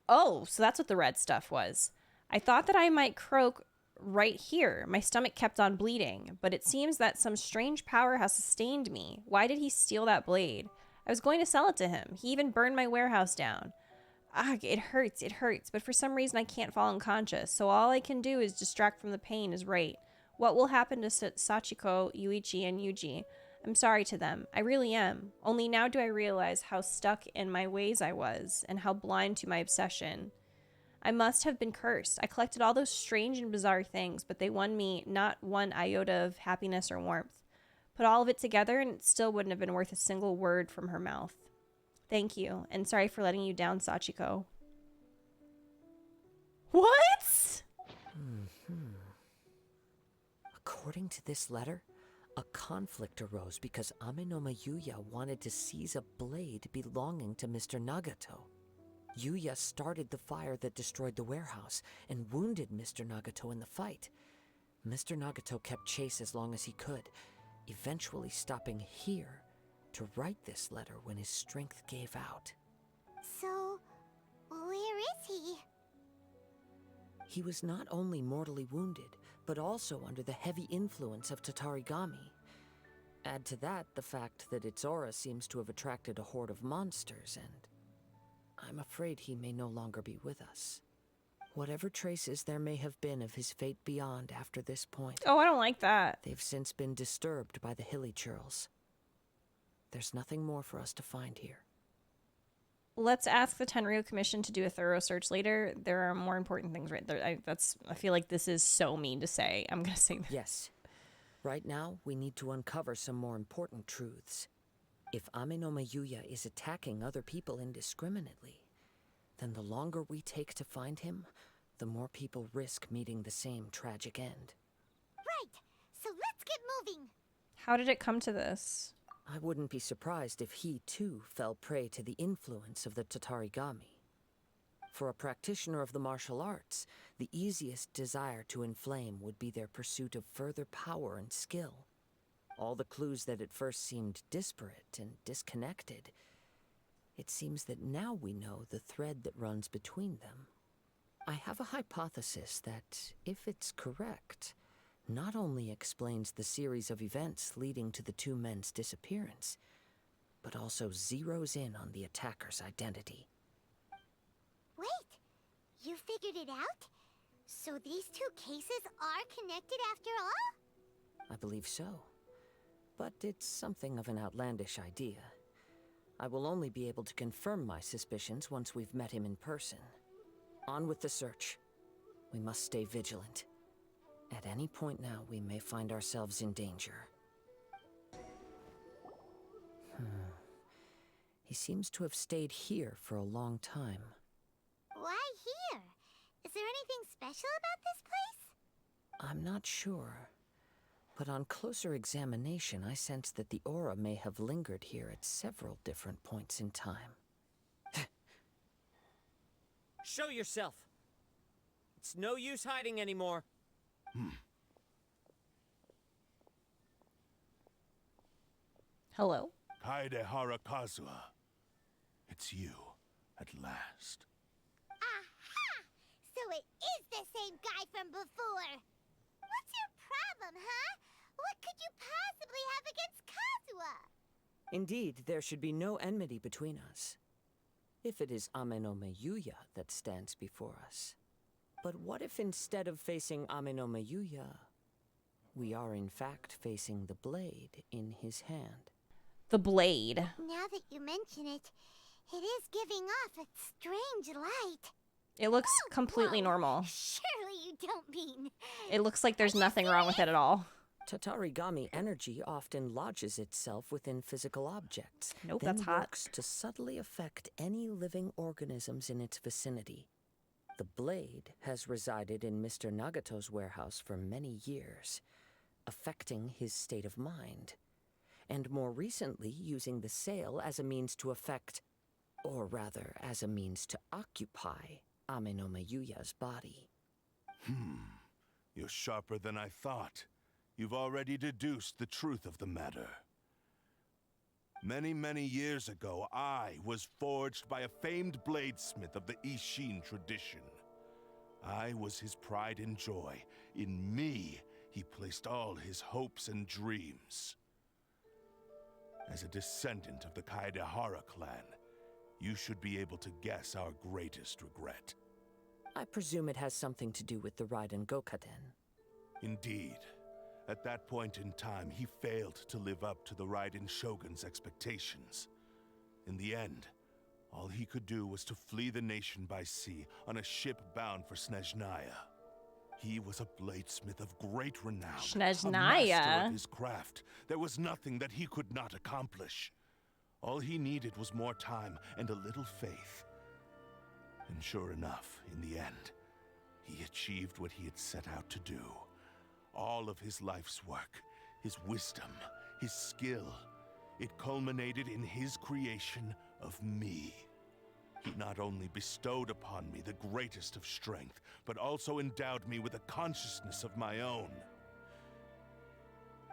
Oh, so that's what the red stuff was. I thought that I might croak right here. My stomach kept on bleeding, but it seems that some strange power has sustained me. Why did he steal that blade? I was going to sell it to him. He even burned my warehouse down. It hurts, but for some reason I can't fall unconscious, so all I can do is distract from the pain is right. What will happen to Sachiko, Yuichi, and Yuji? I'm sorry to them. I really am. Only now do I realize how stuck in my ways I was, and how blind to my obsession. I must have been cursed. I collected all those strange and bizarre things, but they won me not one iota of happiness or warmth. Put all of it together, and it still wouldn't have been worth a single word from her mouth. Thank you, and sorry for letting you down, Sachiko. What? According to this letter, a conflict arose because Aminoma Yuya wanted to seize a blade belonging to Mr. Nagato. Yuya started the fire that destroyed the warehouse and wounded Mr. Nagato in the fight. Mr. Nagato kept chase as long as he could, eventually stopping here to write this letter when his strength gave out. So, where is he? He was not only mortally wounded, but also under the heavy influence of tatarigami. Add to that the fact that its aura seems to have attracted a horde of monsters, and I'm afraid he may no longer be with us. Whatever traces there may have been of his fate beyond after this point, Oh, I don't like that. they've since been disturbed by the hilly churls. There's nothing more for us to find here. Let's ask the Tenryu Commission to do a thorough search later. There are more important things right there. I feel like this is so mean to say. I'm gonna say that. Yes. Right now, we need to uncover some more important truths. If Ame no Mayuya is attacking other people indiscriminately, then the longer we take to find him, the more people risk meeting the same tragic end. Right, so let's get moving. How did it come to this? I wouldn't be surprised if he, too, fell prey to the influence of the tatarigami. For a practitioner of the martial arts, the easiest desire to inflame would be their pursuit of further power and skill. All the clues that at first seemed disparate and disconnected, it seems that now we know the thread that runs between them. I have a hypothesis that, if it's correct, not only explains the series of events leading to the two men's disappearance, but also zeroes in on the attacker's identity. Wait, you figured it out? So these two cases are connected after all? I believe so. But it's something of an outlandish idea. I will only be able to confirm my suspicions once we've met him in person. On with the search. We must stay vigilant. At any point now, we may find ourselves in danger. He seems to have stayed here for a long time. Why here? Is there anything special about this place? I'm not sure. But on closer examination, I sense that the aura may have lingered here at several different points in time. Show yourself! It's no use hiding anymore. Hello? Kaedehara Kazuha. It's you, at last. Aha! So it is the same guy from before. What's your problem, huh? What could you possibly have against Kazuha? Indeed, there should be no enmity between us. If it is Ame no Mayuya that stands before us. But what if instead of facing Ame no Mayuya, we are in fact facing the blade in his hand? The blade. Now that you mention it, it is giving off a strange light. It looks completely Whoa, normal. Surely you don't mean... It looks like there's nothing wrong with it at all. Tatarigami energy often lodges itself within physical objects. Nope, then that's hot. works to subtly affect any living organisms in its vicinity. The blade has resided in Mr. Nagato's warehouse for many years, affecting his state of mind, and more recently using the sale as a means to affect, or rather as a means to occupy, Ame no Mayuya's body. You're sharper than I thought. You've already deduced the truth of the matter. Many, many years ago, I was forged by a famed bladesmith of the Ishin tradition. I was his pride and joy. In me, he placed all his hopes and dreams. As a descendant of the Kaedehara clan, you should be able to guess our greatest regret. I presume it has something to do with the Raiden Gokaden. Indeed. At that point in time, he failed to live up to the Raiden Shogun's expectations. In the end, all he could do was to flee the nation by sea on a ship bound for Snezhnaya. He was a bladesmith of great renown, a master Snezhnaya? of his craft. There was nothing that he could not accomplish. All he needed was more time and a little faith. And sure enough, in the end, he achieved what he had set out to do. All of his life's work, his wisdom, his skill, it culminated in his creation of me. He not only bestowed upon me the greatest of strength, but also endowed me with a consciousness of my own.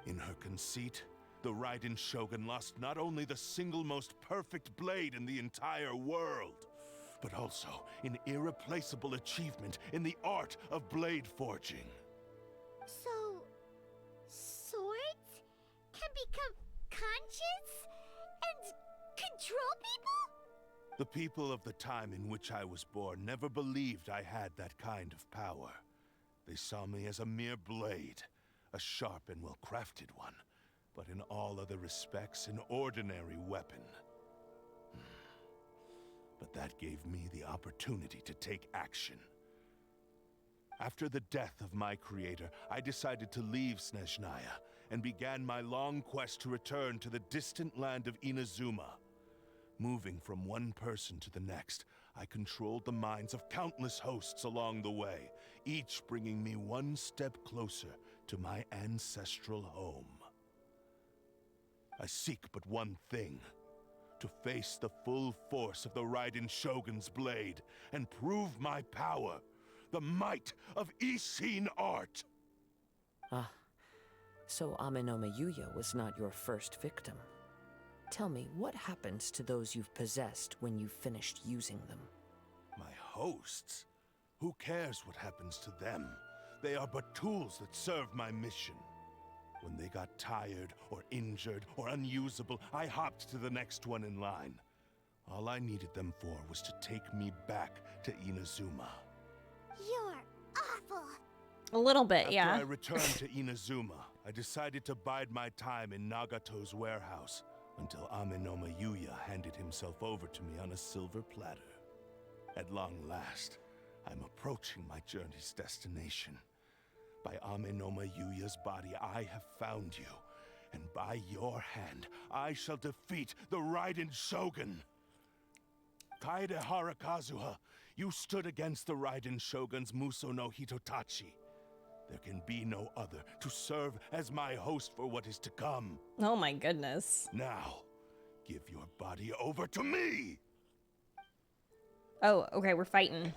In her conceit, the Raiden Shogun lost not only the single most perfect blade in the entire world, but also an irreplaceable achievement in the art of blade forging. become conscious and control people? The people of the time in which I was born never believed I had that kind of power. They saw me as a mere blade, a sharp and well-crafted one, but in all other respects an ordinary weapon. But that gave me the opportunity to take action. After the death of my creator, I decided to leave Snezhnaya and began my long quest to return to the distant land of Inazuma. Moving from one person to the next, I controlled the minds of countless hosts along the way, each bringing me one step closer to my ancestral home. I seek but one thing: to face the full force of the Raiden Shogun's blade and prove my power, the might of Ishin art. Ah, so Amenome Yuya was not your first victim. Tell me, what happens to those you've possessed when you've finished using them? My hosts? Who cares what happens to them? They are but tools that serve my mission. When they got tired, or injured, or unusable, I hopped to the next one in line. All I needed them for was to take me back to Inazuma. You're awful. A little bit, yeah. After I returned to Inazuma, I decided to bide my time in Nagato's warehouse until Amenome Yuya handed himself over to me on a silver platter. At long last, I'm approaching my journey's destination. By Amenome Yuya's body, I have found you, and by your hand, I shall defeat the Raiden Shogun. Kaedehara Kazuha, you stood against the Raiden Shogun's Muso no Hitotachi. There can be no other to serve as my host for what is to come. Oh my goodness. Now, give your body over to me! Oh, okay, we're fighting.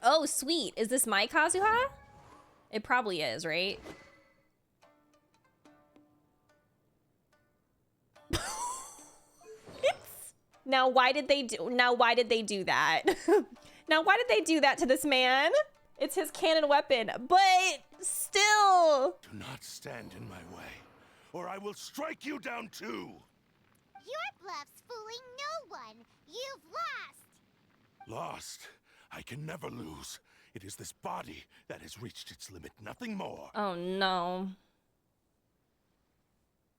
Oh, sweet. Is this my Kazuha? It probably is, right? Now why did they do that? Now why did they do that to this man? It's his cannon weapon, but still. Do not stand in my way, or I will strike you down too. Your bluff's fooling no one. You've lost. Lost? I can never lose. It is this body that has reached its limit, nothing more. Oh no.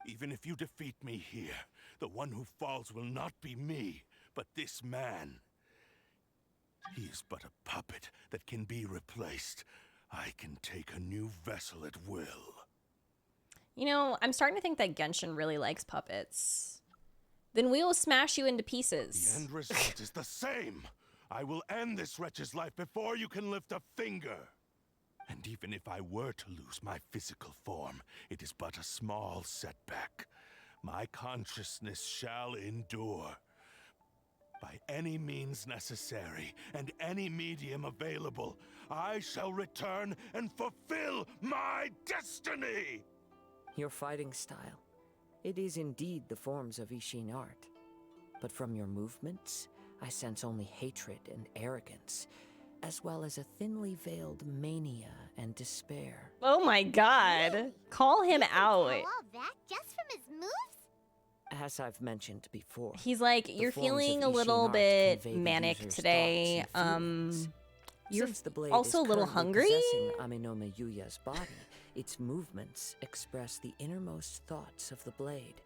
Even if you defeat me here, the one who falls will not be me, but this man. He is but a puppet that can be replaced. I can take a new vessel at will. You know, I'm starting to think that Genshin really likes puppets. Then we will smash you into pieces. The end result is the same. I will end this wretch's life before you can lift a finger. And even if I were to lose my physical form, it is but a small setback. My consciousness shall endure. By any means necessary, and any medium available, I shall return and fulfill my destiny! Your fighting style. It is indeed the forms of Ishin art. But from your movements, I sense only hatred and arrogance, as well as a thinly veiled mania and despair. Oh my god. Call him out. All that just from his moves? As I've mentioned before, He's like, you're feeling a little bit manic today. You're since the blade also is a little currently hungry? possessing Amenome Yuya's body, its movements express the innermost thoughts of the blade.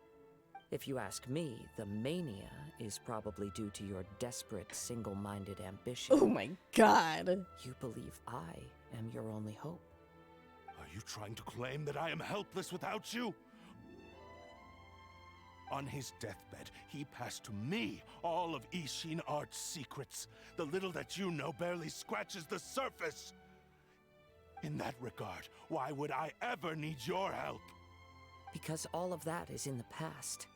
If you ask me, the mania is probably due to your desperate, single-minded ambition. Oh my god. You believe I am your only hope. Are you trying to claim that I am helpless without you? On his deathbed, he passed to me all of Ishin art's secrets. The little that you know barely scratches the surface. In that regard, why would I ever need your help? Because all of that is in the past.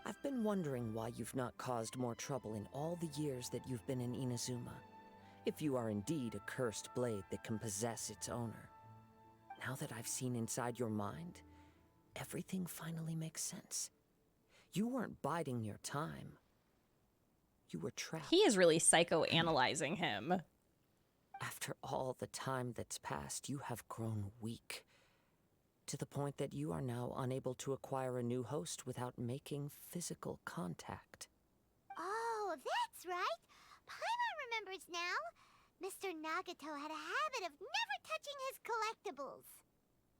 I've been wondering why you've not caused more trouble in all the years that you've been in Inazuma. If you are indeed a cursed blade that can possess its owner. Now that I've seen inside your mind, everything finally makes sense. You weren't biding your time. You were trapped. He is really psychoanalyzing him. After all the time that's passed, you have grown weak. to the point that you are now unable to acquire a new host without making physical contact. Oh, that's right. Paimon remembers now. Mr. Nagato had a habit of never touching his collectibles.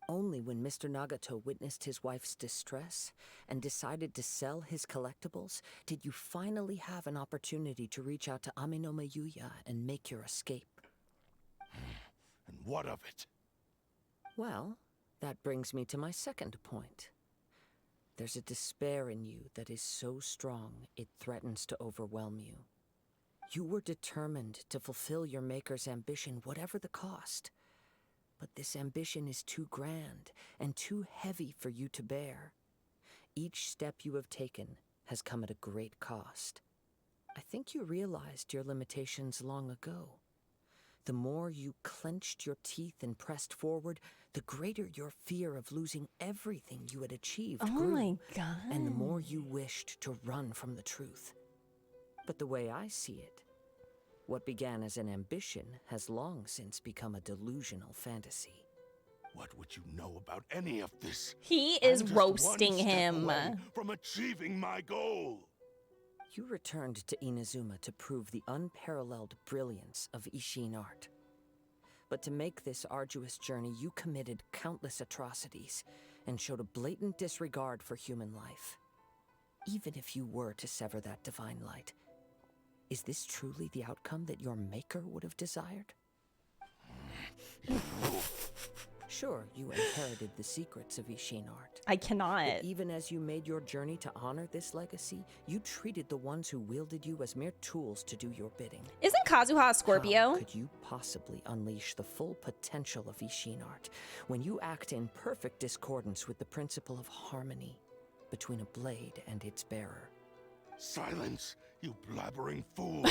Only when Mr. Nagato witnessed his wife's distress and decided to sell his collectibles did you finally have an opportunity to reach out to Aminoma Yuya and make your escape. And what of it? Well, that brings me to my second point. There's a despair in you that is so strong it threatens to overwhelm you. You were determined to fulfill your maker's ambition, whatever the cost. But this ambition is too grand and too heavy for you to bear. Each step you have taken has come at a great cost. I think you realized your limitations long ago. The more you clenched your teeth and pressed forward, the greater your fear of losing everything you had achieved grew. Oh my god. And the more you wished to run from the truth. But the way I see it, what began as an ambition has long since become a delusional fantasy. What would you know about any of this? He is I'm just roasting one step him. away from achieving my goal. You returned to Inazuma to prove the unparalleled brilliance of Ishin art. But to make this arduous journey, you committed countless atrocities and showed a blatant disregard for human life. Even if you were to sever that divine light, is this truly the outcome that your maker would have desired? Sure, you inherited the secrets of Ishin art. I cannot. But even as you made your journey to honor this legacy, you treated the ones who wielded you as mere tools to do your bidding. Isn't Kazuha a Scorpio? How could you possibly unleash the full potential of Ishin art when you act in perfect discordance with the principle of harmony between a blade and its bearer? Silence, you blabbering fool.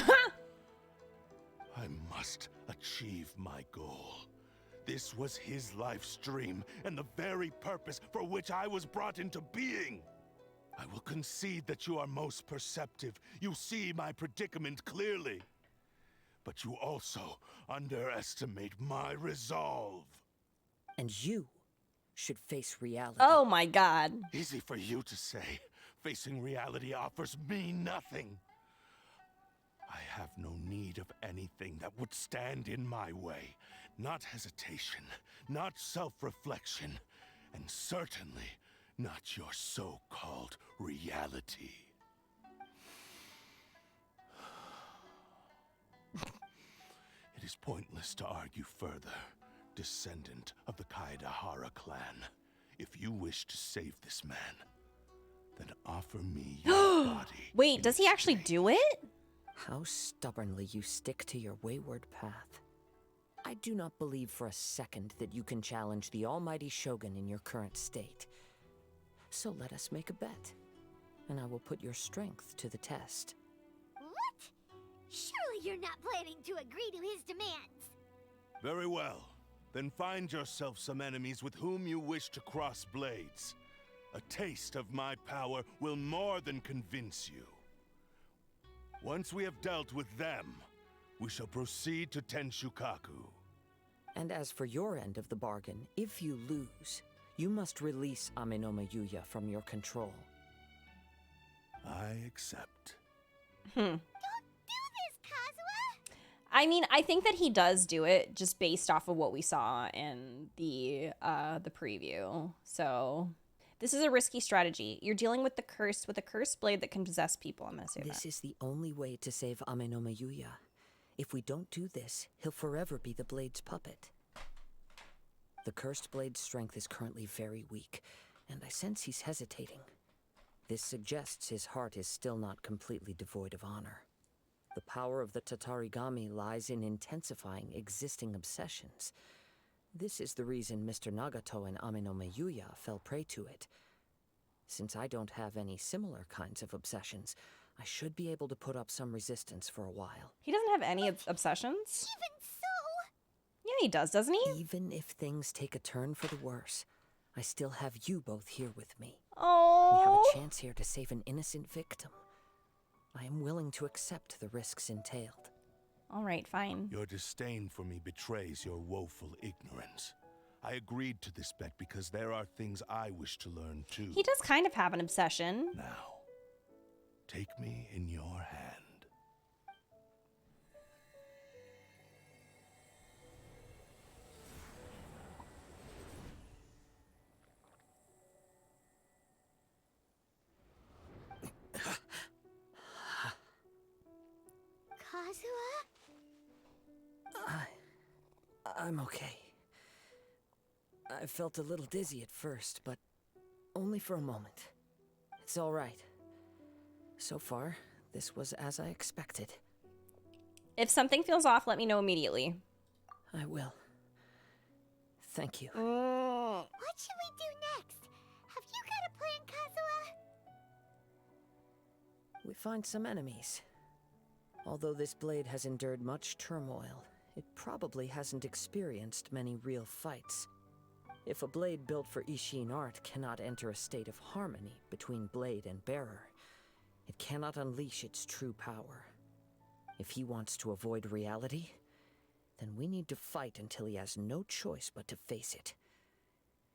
I must achieve my goal. This was his life's dream and the very purpose for which I was brought into being. I will concede that you are most perceptive. You see my predicament clearly. But you also underestimate my resolve. And you should face reality. Oh my god. Easy for you to say. Facing reality offers me nothing. I have no need of anything that would stand in my way. Not hesitation, not self-reflection, and certainly not your so-called reality. It is pointless to argue further, descendant of the Kaedahara clan. If you wish to save this man, then offer me your body. Wait, does he actually do it? How stubbornly you stick to your wayward path. I do not believe for a second that you can challenge the almighty Shogun in your current state. So let us make a bet, and I will put your strength to the test. What? Surely you're not planning to agree to his demands. Very well. Then find yourself some enemies with whom you wish to cross blades. A taste of my power will more than convince you. Once we have dealt with them, we shall proceed to Tenshukaku. And as for your end of the bargain, if you lose, you must release Aminoma Yuya from your control. I accept. Don't do this, Kazuha! I mean, I think that he does do it just based off of what we saw in the preview. So this is a risky strategy. You're dealing with with a cursed blade that can possess people. I'm gonna say This that. is the only way to save Aminoma Yuya. If we don't do this, he'll forever be the blade's puppet. The cursed blade's strength is currently very weak, and I sense he's hesitating. This suggests his heart is still not completely devoid of honor. The power of the tatarigami lies in intensifying existing obsessions. This is the reason Mr. Nagato and Aminoma Yuya fell prey to it. Since I don't have any similar kinds of obsessions, I should be able to put up some resistance for a while. He doesn't have any obsessions. Even so... Yeah, he does, doesn't he? Even if things take a turn for the worse, I still have you both here with me. We have Oh. a chance here to save an innocent victim. I am willing to accept the risks entailed. All right, fine. Your disdain for me betrays your woeful ignorance. I agreed to this bet because there are things I wish to learn too. He does kind of have an obsession. Now, take me in your hand. Kazuha? I'm okay. I felt a little dizzy at first, but only for a moment. It's all right. So far, this was as I expected. If something feels off, let me know immediately. I will. Thank you. What should we do next? Have you got a plan, Kazuha? We find some enemies. Although this blade has endured much turmoil, it probably hasn't experienced many real fights. If a blade built for Ishin art cannot enter a state of harmony between blade and bearer, it cannot unleash its true power. If he wants to avoid reality, then we need to fight until he has no choice but to face it.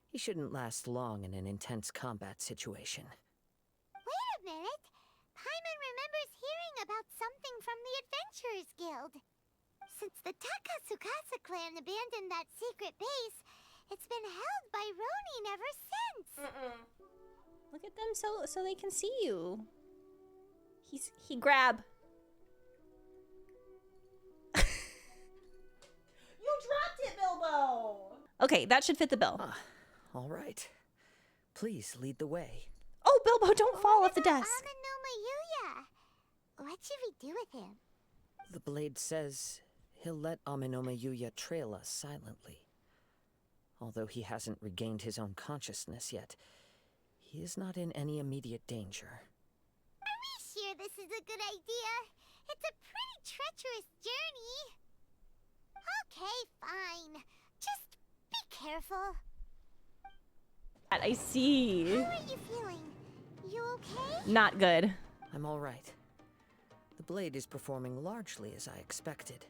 He shouldn't last long in an intense combat situation. Wait a minute. Paimon remembers hearing about something from the Adventurers Guild. Since the Takasukasa clan abandoned that secret base, it's been held by Ronin ever since. Look at them so they can see you. He grab. You dropped it, Bilbo. Okay, that should fit the bill. All right. Please lead the way. Oh, Bilbo, don't fall off the desk. Amanoma Yuya. What should we do with him? The blade says he'll let Amenoma Yuya trail us silently. Although he hasn't regained his own consciousness yet, he is not in any immediate danger. Are we sure this is a good idea? It's a pretty treacherous journey. Okay, fine. Just be careful. I see. How are you feeling? You okay? Not good. I'm all right. The blade is performing largely as I expected.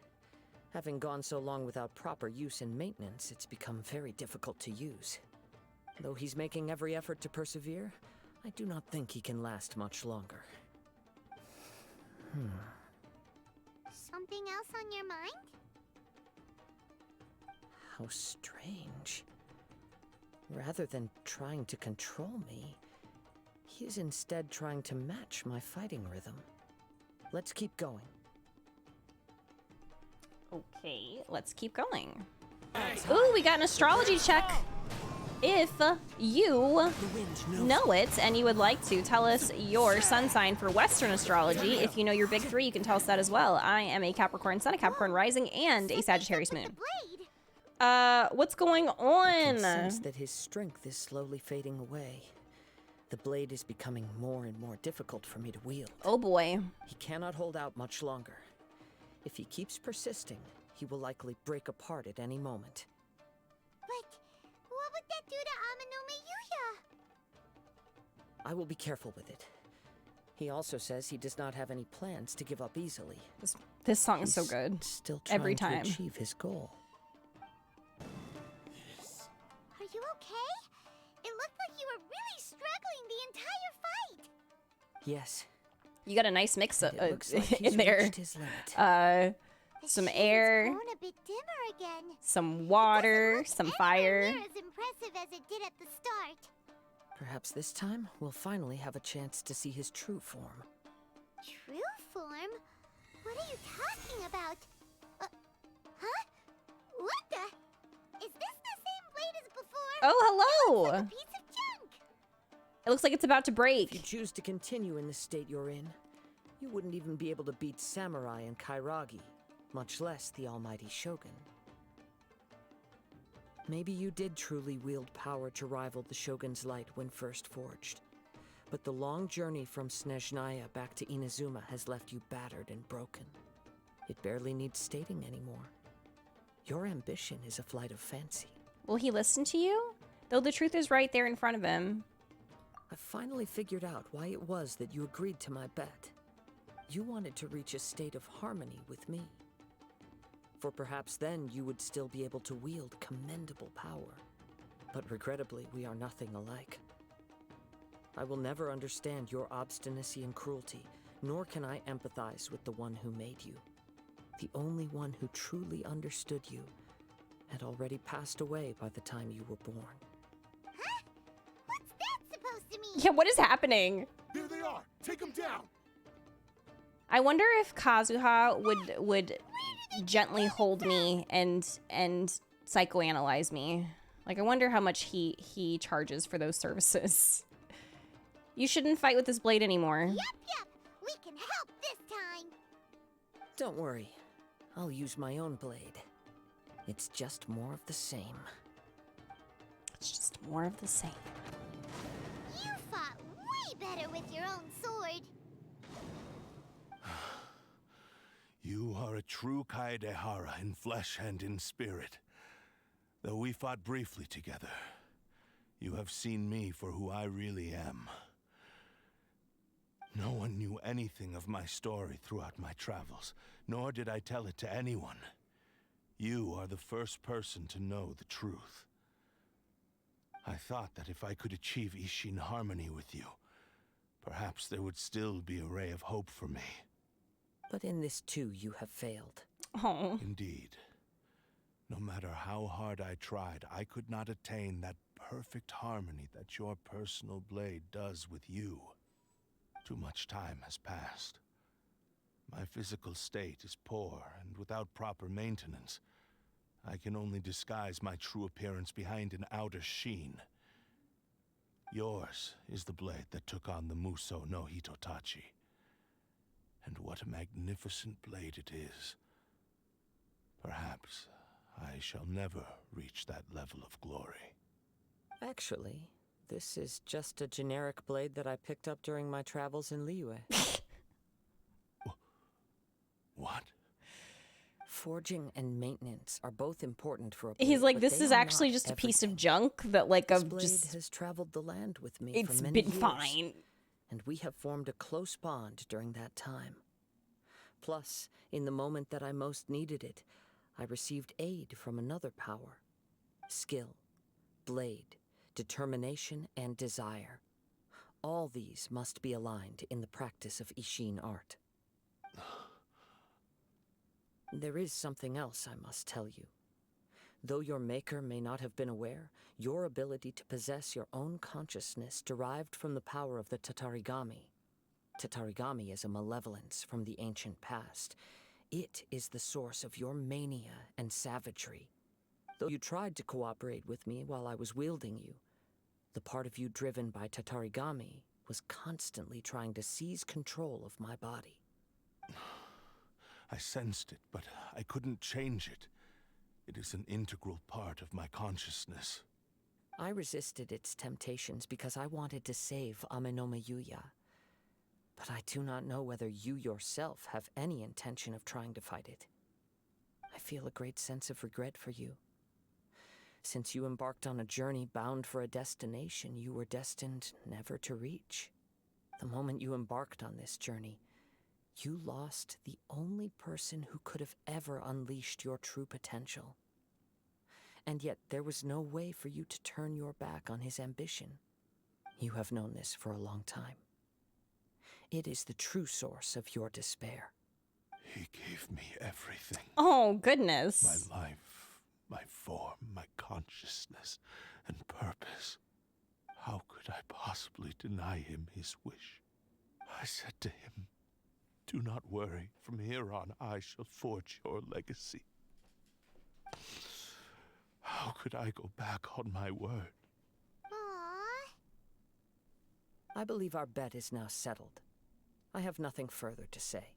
Having gone so long without proper use and maintenance, it's become very difficult to use. Though he's making every effort to persevere, I do not think he can last much longer. Something else on your mind? How strange. Rather than trying to control me, he is instead trying to match my fighting rhythm. Let's keep going. Okay, let's keep going. Ooh, we got an astrology check. If you know it and you would like to tell us your sun sign for Western astrology, if you know your big three, you can tell us that as well. I am a Capricorn sun, a Capricorn rising, and a Sagittarius moon. What's going I on? can sense that his strength is slowly fading away. The blade is becoming more and more difficult for me to wield. Oh boy. He cannot hold out much longer. If he keeps persisting, he will likely break apart at any moment. But what would that do to Amanoma Yuya? I will be careful with it. He also says he does not have any plans to give up easily. This song is so He's good. Still trying Every time. to achieve his goal. Are you okay? It looked like you were really struggling the entire fight. Yes. You got a nice mix It looks like he's in there. reached his limit. The Some shade's air, grown a bit dimmer again. some water, It doesn't some look fire. anywhere near as impressive as it did at the start. Perhaps this time we'll finally have a chance to see his true form. True form? What are you talking about? Huh? What the? Is this the same blade as before? Oh, hello! A piece of junk. It looks like it's about to If you break. choose to continue in the state you're in, you wouldn't even be able to beat Samurai and Kairagi, much less the almighty Shogun. Maybe you did truly wield power to rival the Shogun's light when first forged. But the long journey from Snezhnaya back to Inazuma has left you battered and broken. It barely needs stating anymore. Your ambition is a flight of fancy. Will he listen to you? Though the truth is right there in front of him. I finally figured out why it was that you agreed to my bet. You wanted to reach a state of harmony with me. for perhaps then you would still be able to wield commendable power. But regrettably, we are nothing alike. I will never understand your obstinacy and cruelty, nor can I empathize with the one who made you. The only one who truly understood you had already passed away by the time you were born. Huh? What's that supposed to mean? Yeah, what is happening? There they are! Take them down! I wonder if Kazuha would gently hold me and psychoanalyze me. Like, I wonder how much he charges for those services. You shouldn't fight with this blade anymore. Yep. We can help this time. Don't worry. I'll use my own blade. It's just more of the same. It's just more of the same. You fought way better with your own sword. You are a true Kaedehara in flesh and in spirit. Though we fought briefly together, you have seen me for who I really am. No one knew anything of my story throughout my travels, nor did I tell it to anyone. You are the first person to know the truth. I thought that if I could achieve Ishin harmony with you, perhaps there would still be a ray of hope for me. But in this too, you have failed. Oh. Indeed. No matter how hard I tried, I could not attain that perfect harmony that your personal blade does with you. Too much time has passed. My physical state is poor, and without proper maintenance, I can only disguise my true appearance behind an outer sheen. Yours is the blade that took on the Muso no Hitotachi. And what a magnificent blade it is. Perhaps I shall never reach that level of glory. Actually, this is just a generic blade that I picked up during my travels in Liyue. What? Forging and maintenance are both important for a blade. He's like, but this they is are actually not just a piece of everything. junk that, like, This I've blade just... has traveled the land with me It's for many been years, fine. and we have formed a close bond during that time. Plus, in the moment that I most needed it, I received aid from another power. Skill, blade, determination, and desire. All these must be aligned in the practice of Ishin art. There is something else I must tell you. Though your maker may not have been aware, your ability to possess your own consciousness derived from the power of the tatarigami. Tatarigami is a malevolence from the ancient past. It is the source of your mania and savagery. Though you tried to cooperate with me while I was wielding you, the part of you driven by tatarigami was constantly trying to seize control of my body. I sensed it, but I couldn't change it. It is an integral part of my consciousness. I resisted its temptations because I wanted to save Amenome Yuya. But I do not know whether you yourself have any intention of trying to fight it. I feel a great sense of regret for you. Since you embarked on a journey bound for a destination you were destined never to reach. The moment you embarked on this journey, you lost the only person who could have ever unleashed your true potential. And yet there was no way for you to turn your back on his ambition. You have known this for a long time. It is the true source of your despair. He gave me everything. Oh, goodness. My life, my form, my consciousness, and purpose. How could I possibly deny him his wish? I said to him, "Do not worry. From here on, I shall forge your legacy." How could I go back on my word? Aww. I believe our bet is now settled. I have nothing further to say.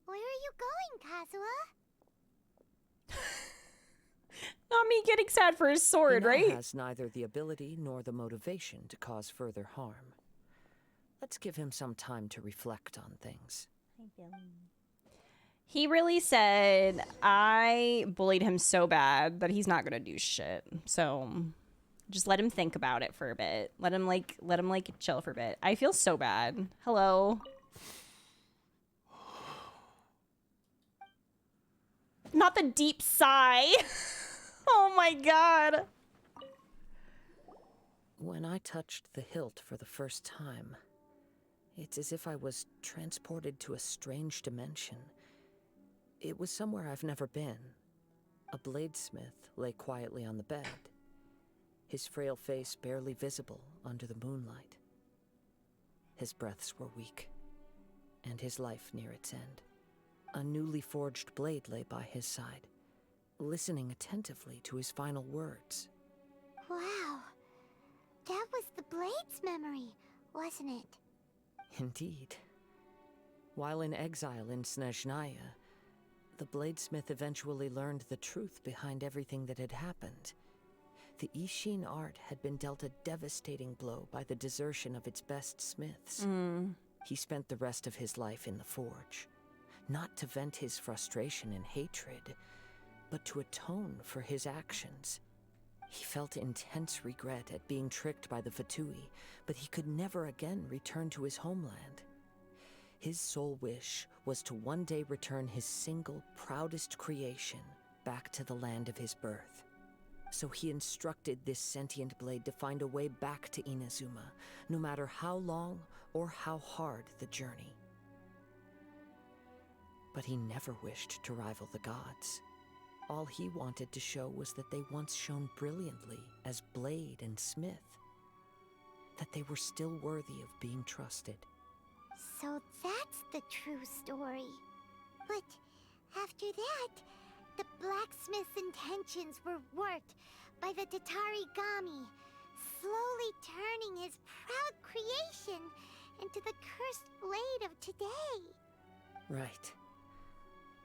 Where are you going, Kazuha? Not me getting sad for his sword, He now right? has neither the ability nor the motivation to cause further harm. Let's give him some time to reflect on things. He really said, I bullied him so bad that he's not gonna do shit. So just let him think about it for a bit. Let him chill for a bit. I feel so bad. Hello. not the deep sigh. Oh my god. When I touched the hilt for the first time, it's as if I was transported to a strange dimension. It was somewhere I've never been. A bladesmith lay quietly on the bed, his frail face barely visible under the moonlight. His breaths were weak, and his life near its end. A newly forged blade lay by his side, listening attentively to his final words. Wow. That was the Blade's memory, wasn't it? Indeed. While in exile in Snezhnaya, the bladesmith eventually learned the truth behind everything that had happened. The Ishin art had been dealt a devastating blow by the desertion of its best smiths. He spent the rest of his life in the forge, not to vent his frustration and hatred, but to atone for his actions. He felt intense regret at being tricked by the Fatui, but he could never again return to his homeland. His sole wish was to one day return his single, proudest creation back to the land of his birth. So he instructed this sentient blade to find a way back to Inazuma, no matter how long or how hard the journey. But he never wished to rival the gods. All he wanted to show was that they once shone brilliantly as blade and smith, that they were still worthy of being trusted. So that's the true story. But after that, the blacksmith's intentions were warped by the tatarigami, slowly turning his proud creation into the cursed blade of today. Right.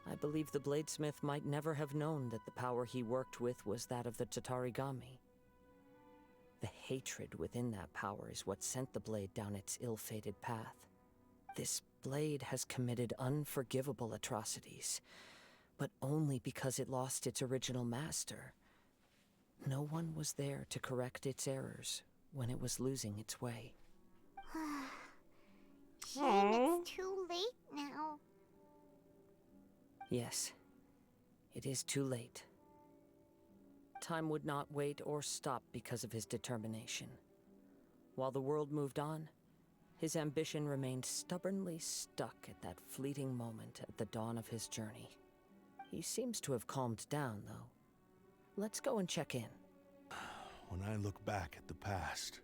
I believe the bladesmith might never have known that the power he worked with was that of the tatarigami. The hatred within that power is what sent the blade down its ill-fated path. This blade has committed unforgivable atrocities, but only because it lost its original master. No one was there to correct its errors when it was losing its way. Shame it's too late now. Yes, it is too late. Time would not wait or stop because of his determination. While the world moved on, his ambition remained stubbornly stuck at that fleeting moment at the dawn of his journey. He seems to have calmed down, though. Let's go and check in. When I look back at the past,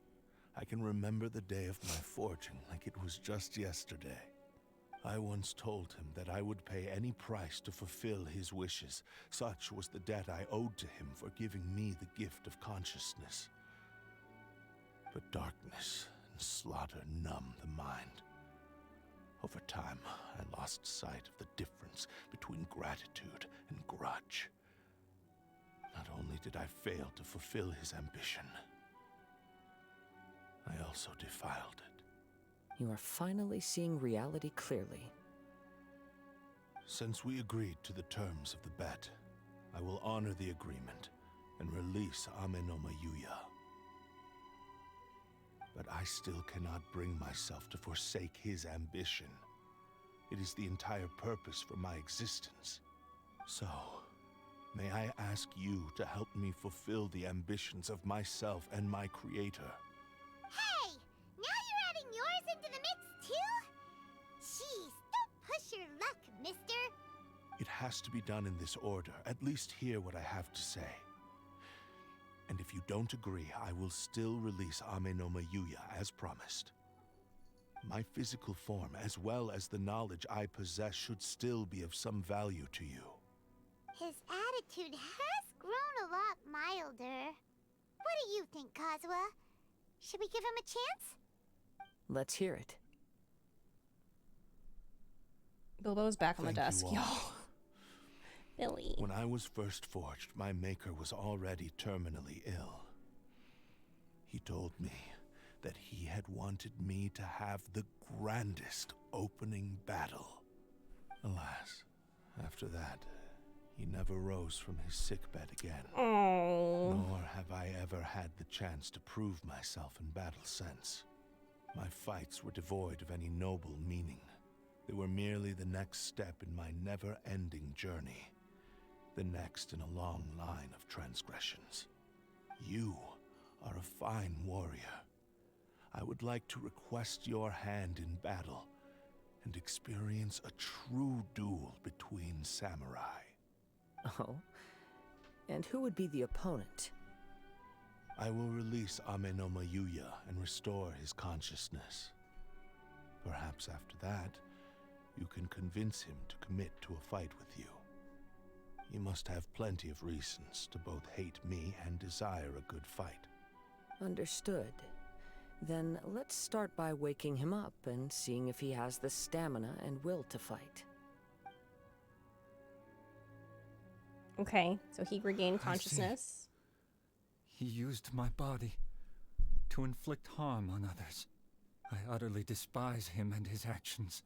I can remember the day of my forging like it was just yesterday. I once told him that I would pay any price to fulfill his wishes. Such was the debt I owed to him for giving me the gift of consciousness. But darkness and slaughter numb the mind. Over time, I lost sight of the difference between gratitude and grudge. Not only did I fail to fulfill his ambition, I also defiled it. You are finally seeing reality clearly. Since we agreed to the terms of the bet, I will honor the agreement and release Ame no Mayuya. But I still cannot bring myself to forsake his ambition. It is the entire purpose for my existence. So, may I ask you to help me fulfill the ambitions of myself and my creator? Hey! Now you're adding yours into the mix, too? Jeez, don't push your luck, mister. It has to be done in this order. At least hear what I have to say. And if you don't agree, I will still release Ame no Mayuya as promised. My physical form, as well as the knowledge I possess, should still be of some value to you. His attitude has grown a lot milder. What do you think, Kazuha? Should we give him a chance? Let's hear it. Bilbo's back on the Thank desk, you all. y'all. Billy. When I was first forged, my maker was already terminally ill. He told me that he had wanted me to have the grandest opening battle. Alas, after that, he never rose from his sickbed again. Oh. Nor have I ever had the chance to prove myself in battle since. My fights were devoid of any noble meaning. They were merely the next step in my never-ending journey. the next in a long line of transgressions. You are a fine warrior. I would like to request your hand in battle and experience a true duel between samurai. Oh? And who would be the opponent? I will release Amenoma Yuya and restore his consciousness. Perhaps after that, you can convince him to commit to a fight with you. He must have plenty of reasons to both hate me and desire a good fight. Understood. Then let's start by waking him up and seeing if he has the stamina and will to fight. Okay, so he regained I see. consciousness. He used my body to inflict harm on others. I utterly despise him and his actions.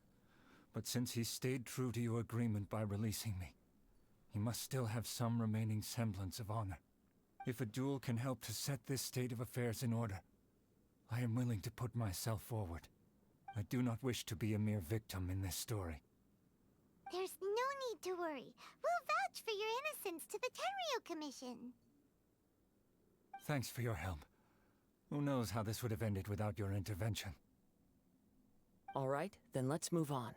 But since he stayed true to your agreement by releasing me, he must still have some remaining semblance of honor. If a duel can help to set this state of affairs in order, I am willing to put myself forward. I do not wish to be a mere victim in this story. There's no need to worry. We'll vouch for your innocence to the Tenryu Commission. Thanks for your help. Who knows how this would have ended without your intervention. All right, then let's move on.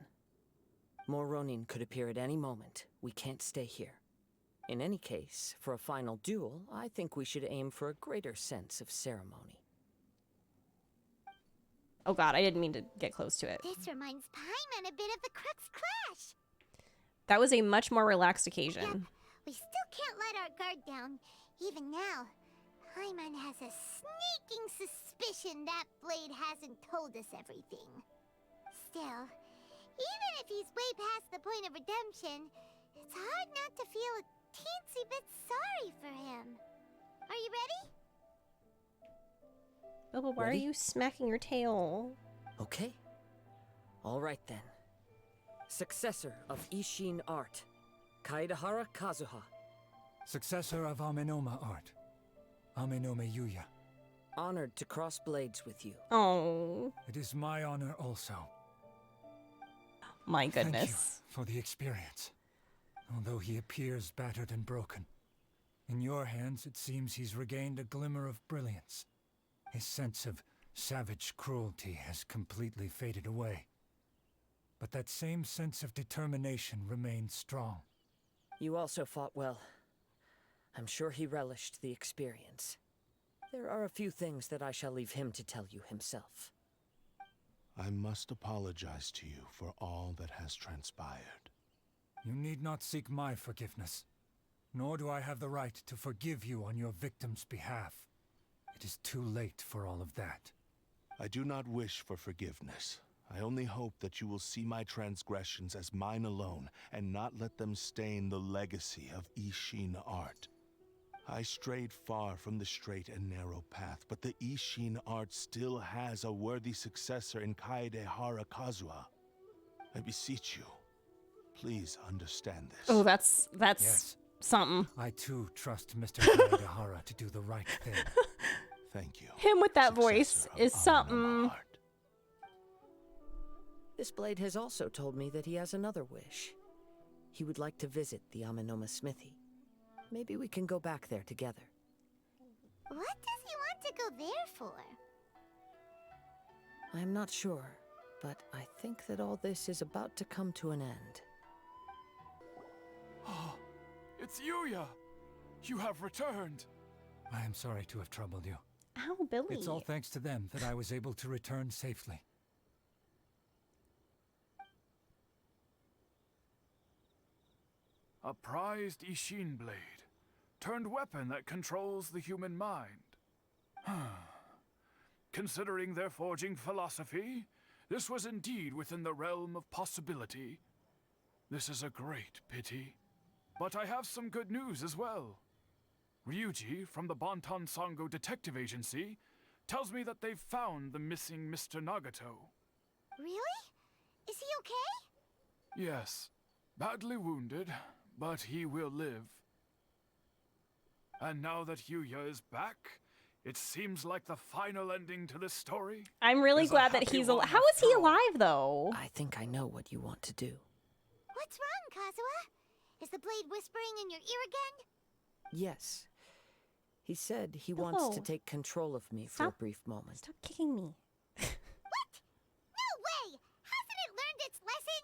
More Ronin could appear at any moment. We can't stay here. In any case, for a final duel, I think we should aim for a greater sense of ceremony. Oh god, I didn't mean to get close to it. This reminds Paimon a bit of the Crux Clash. That was a much more relaxed occasion. Yep, we still can't let our guard down. Even now, Paimon has a sneaking suspicion that Blade hasn't told us everything. Still, even if he's way past the point of redemption, it's hard not to feel a teensy bit sorry for him. Are you ready? Bilbo, why are Ready? you smacking your tail? Okay. All right then. Successor of Ishin art, Kaedahara Kazuha. Successor of Amenoma art, Amenoma Yuya. Honored to cross blades with you. Oh, It is my honor also. my Thank you goodness. for the experience. Although he appears battered and broken, in your hands it seems he's regained a glimmer of brilliance. His sense of savage cruelty has completely faded away. But that same sense of determination remains strong. You also fought well. I'm sure he relished the experience. There are a few things that I shall leave him to tell you himself. I must apologize to you for all that has transpired. You need not seek my forgiveness, nor do I have the right to forgive you on your victim's behalf. It is too late for all of that. I do not wish for forgiveness. I only hope that you will see my transgressions as mine alone and not let them stain the legacy of Ishin art. I strayed far from the straight and narrow path, but the Ishin art still has a worthy successor in Kaedehara Kazuha. I beseech you, please understand this. Oh, that's Yes. something. I too trust Mr. Kaedahara to do the right thing. Thank you. Him with that successor voice of is Amenoma something. art. This blade has also told me that he has another wish. He would like to visit the Amenoma smithy. Maybe we can go back there together. What does he want to go there for? I'm not sure, but I think that all this is about to come to an end. Oh, it's Yuya! You have returned! I am sorry to have troubled you. Ow, Billy. It's all thanks to them that I was able to return safely. A prized Ishin blade, turned weapon that controls the human mind. Considering their forging philosophy, this was indeed within the realm of possibility. This is a great pity. But I have some good news as well. Ryuji, from the Bonton Sango Detective Agency, tells me that they've found the missing Mr. Nagato. Really? Is he okay? Yes, badly wounded, but he will live. And now that Yuya is back, it seems like the final ending to this story. I'm really is a glad that happy he's one alive. How is he after all. alive, though? I think I know what you want to do. What's wrong, Kazuha? Is the blade whispering in your ear again? Yes. He said he wants to No. take control of me for a Stop. brief moment. Stop kicking me. What? No way! Hasn't it learned its lesson?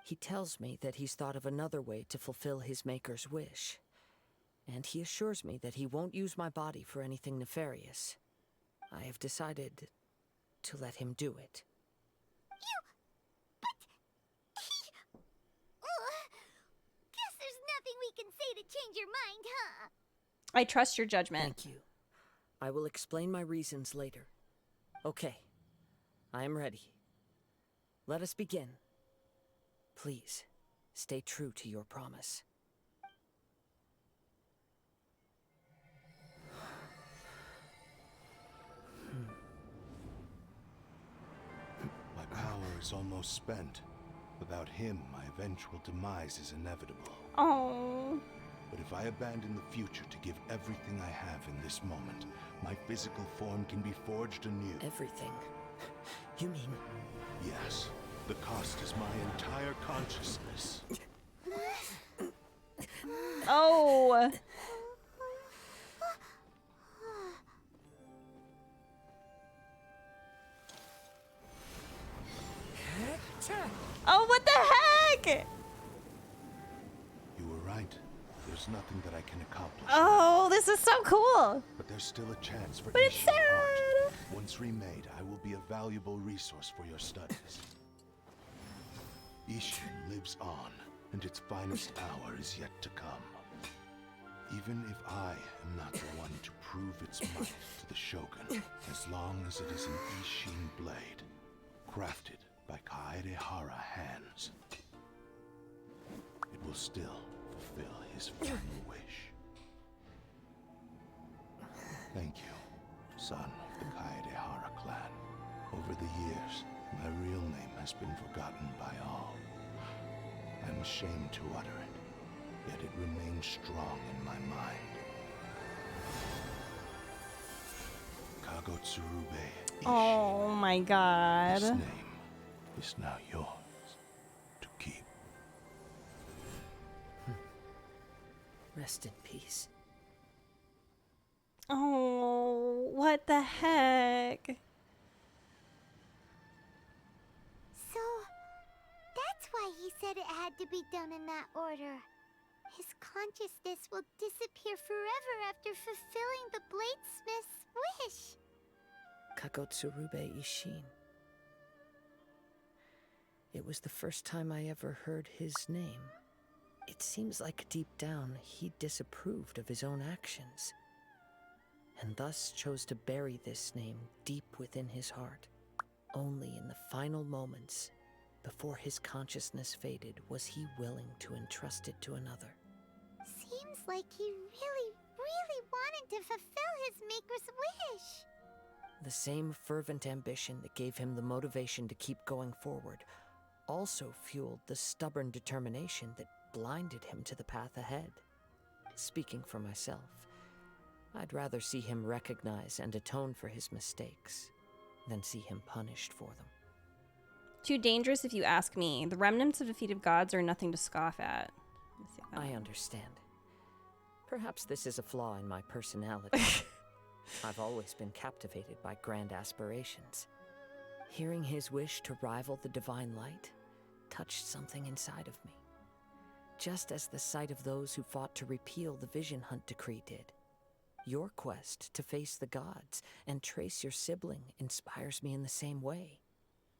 He tells me that he's thought of another way to fulfill his maker's wish. And he assures me that he won't use my body for anything nefarious. I have decided to let him do it. Guess there's nothing we can say to change your mind, huh? I trust your judgment. Thank you. I will explain my reasons later. Okay. I am ready. Let us begin. Please, stay true to your promise. My power is almost spent. Without him, my eventual demise is inevitable. Oh. But if I abandon the future to give everything I have in this moment, my physical form can be forged anew. Everything? You mean... Yes. The cost is my entire consciousness. Oh. Oh, what the heck? You were right. There's nothing that I can accomplish. Oh, this is so cool. But there's still a chance for But it's Ishi's art. sad. Once remade, I will be a valuable resource for your studies. Ishi lives on, and its finest hour is yet to come. Even if I am not the one to prove its might to the Shogun, as long as it is an Ishin blade, crafted by Kaedehara hands, it will still fulfill his final wish. Thank you, son of the Kaedehara clan. Over the years, my real name has been forgotten by all. I'm ashamed to utter it, yet it remains strong in my mind. Kagotsurube Ishi. Oh my god. This name is now yours to keep. Rest in peace. Oh, what the heck? So, that's why he said it had to be done in that order. His consciousness will disappear forever after fulfilling the bladesmith's wish. Kagotsurube Ishin. It was the first time I ever heard his name. It seems like deep down he disapproved of his own actions, and thus chose to bury this name deep within his heart. Only in the final moments, before his consciousness faded, was he willing to entrust it to another. Seems like he really, really wanted to fulfill his maker's wish. The same fervent ambition that gave him the motivation to keep going forward also fueled the stubborn determination that blinded him to the path ahead. Speaking for myself, I'd rather see him recognize and atone for his mistakes than see him punished for them. Too dangerous if you ask me. The remnants of defeated gods are nothing to scoff at. Let's see that I one. understand. Perhaps this is a flaw in my personality. I've always been captivated by grand aspirations. Hearing his wish to rival the divine light touched something inside of me, just as the sight of those who fought to repeal the Vision Hunt decree did. Your quest to face the gods and trace your sibling inspires me in the same way.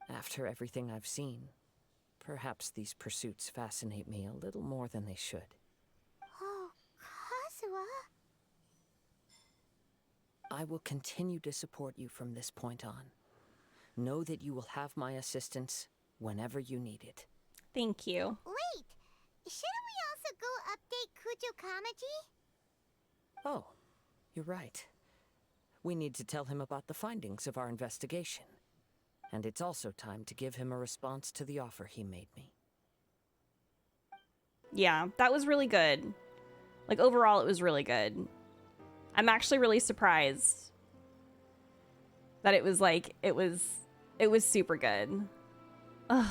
After everything I've seen, perhaps these pursuits fascinate me a little more than they should. Oh, Kazuha? I will continue to support you from this point on. Know that you will have my assistance whenever you need it. Thank you. Wait, shouldn't we also go update Kujo Kamaji? Oh, you're right. We need to tell him about the findings of our investigation. And it's also time to give him a response to the offer he made me. Yeah, that was really good. Like, overall, it was really good. I'm actually really surprised that it was like, it was super good. Ugh.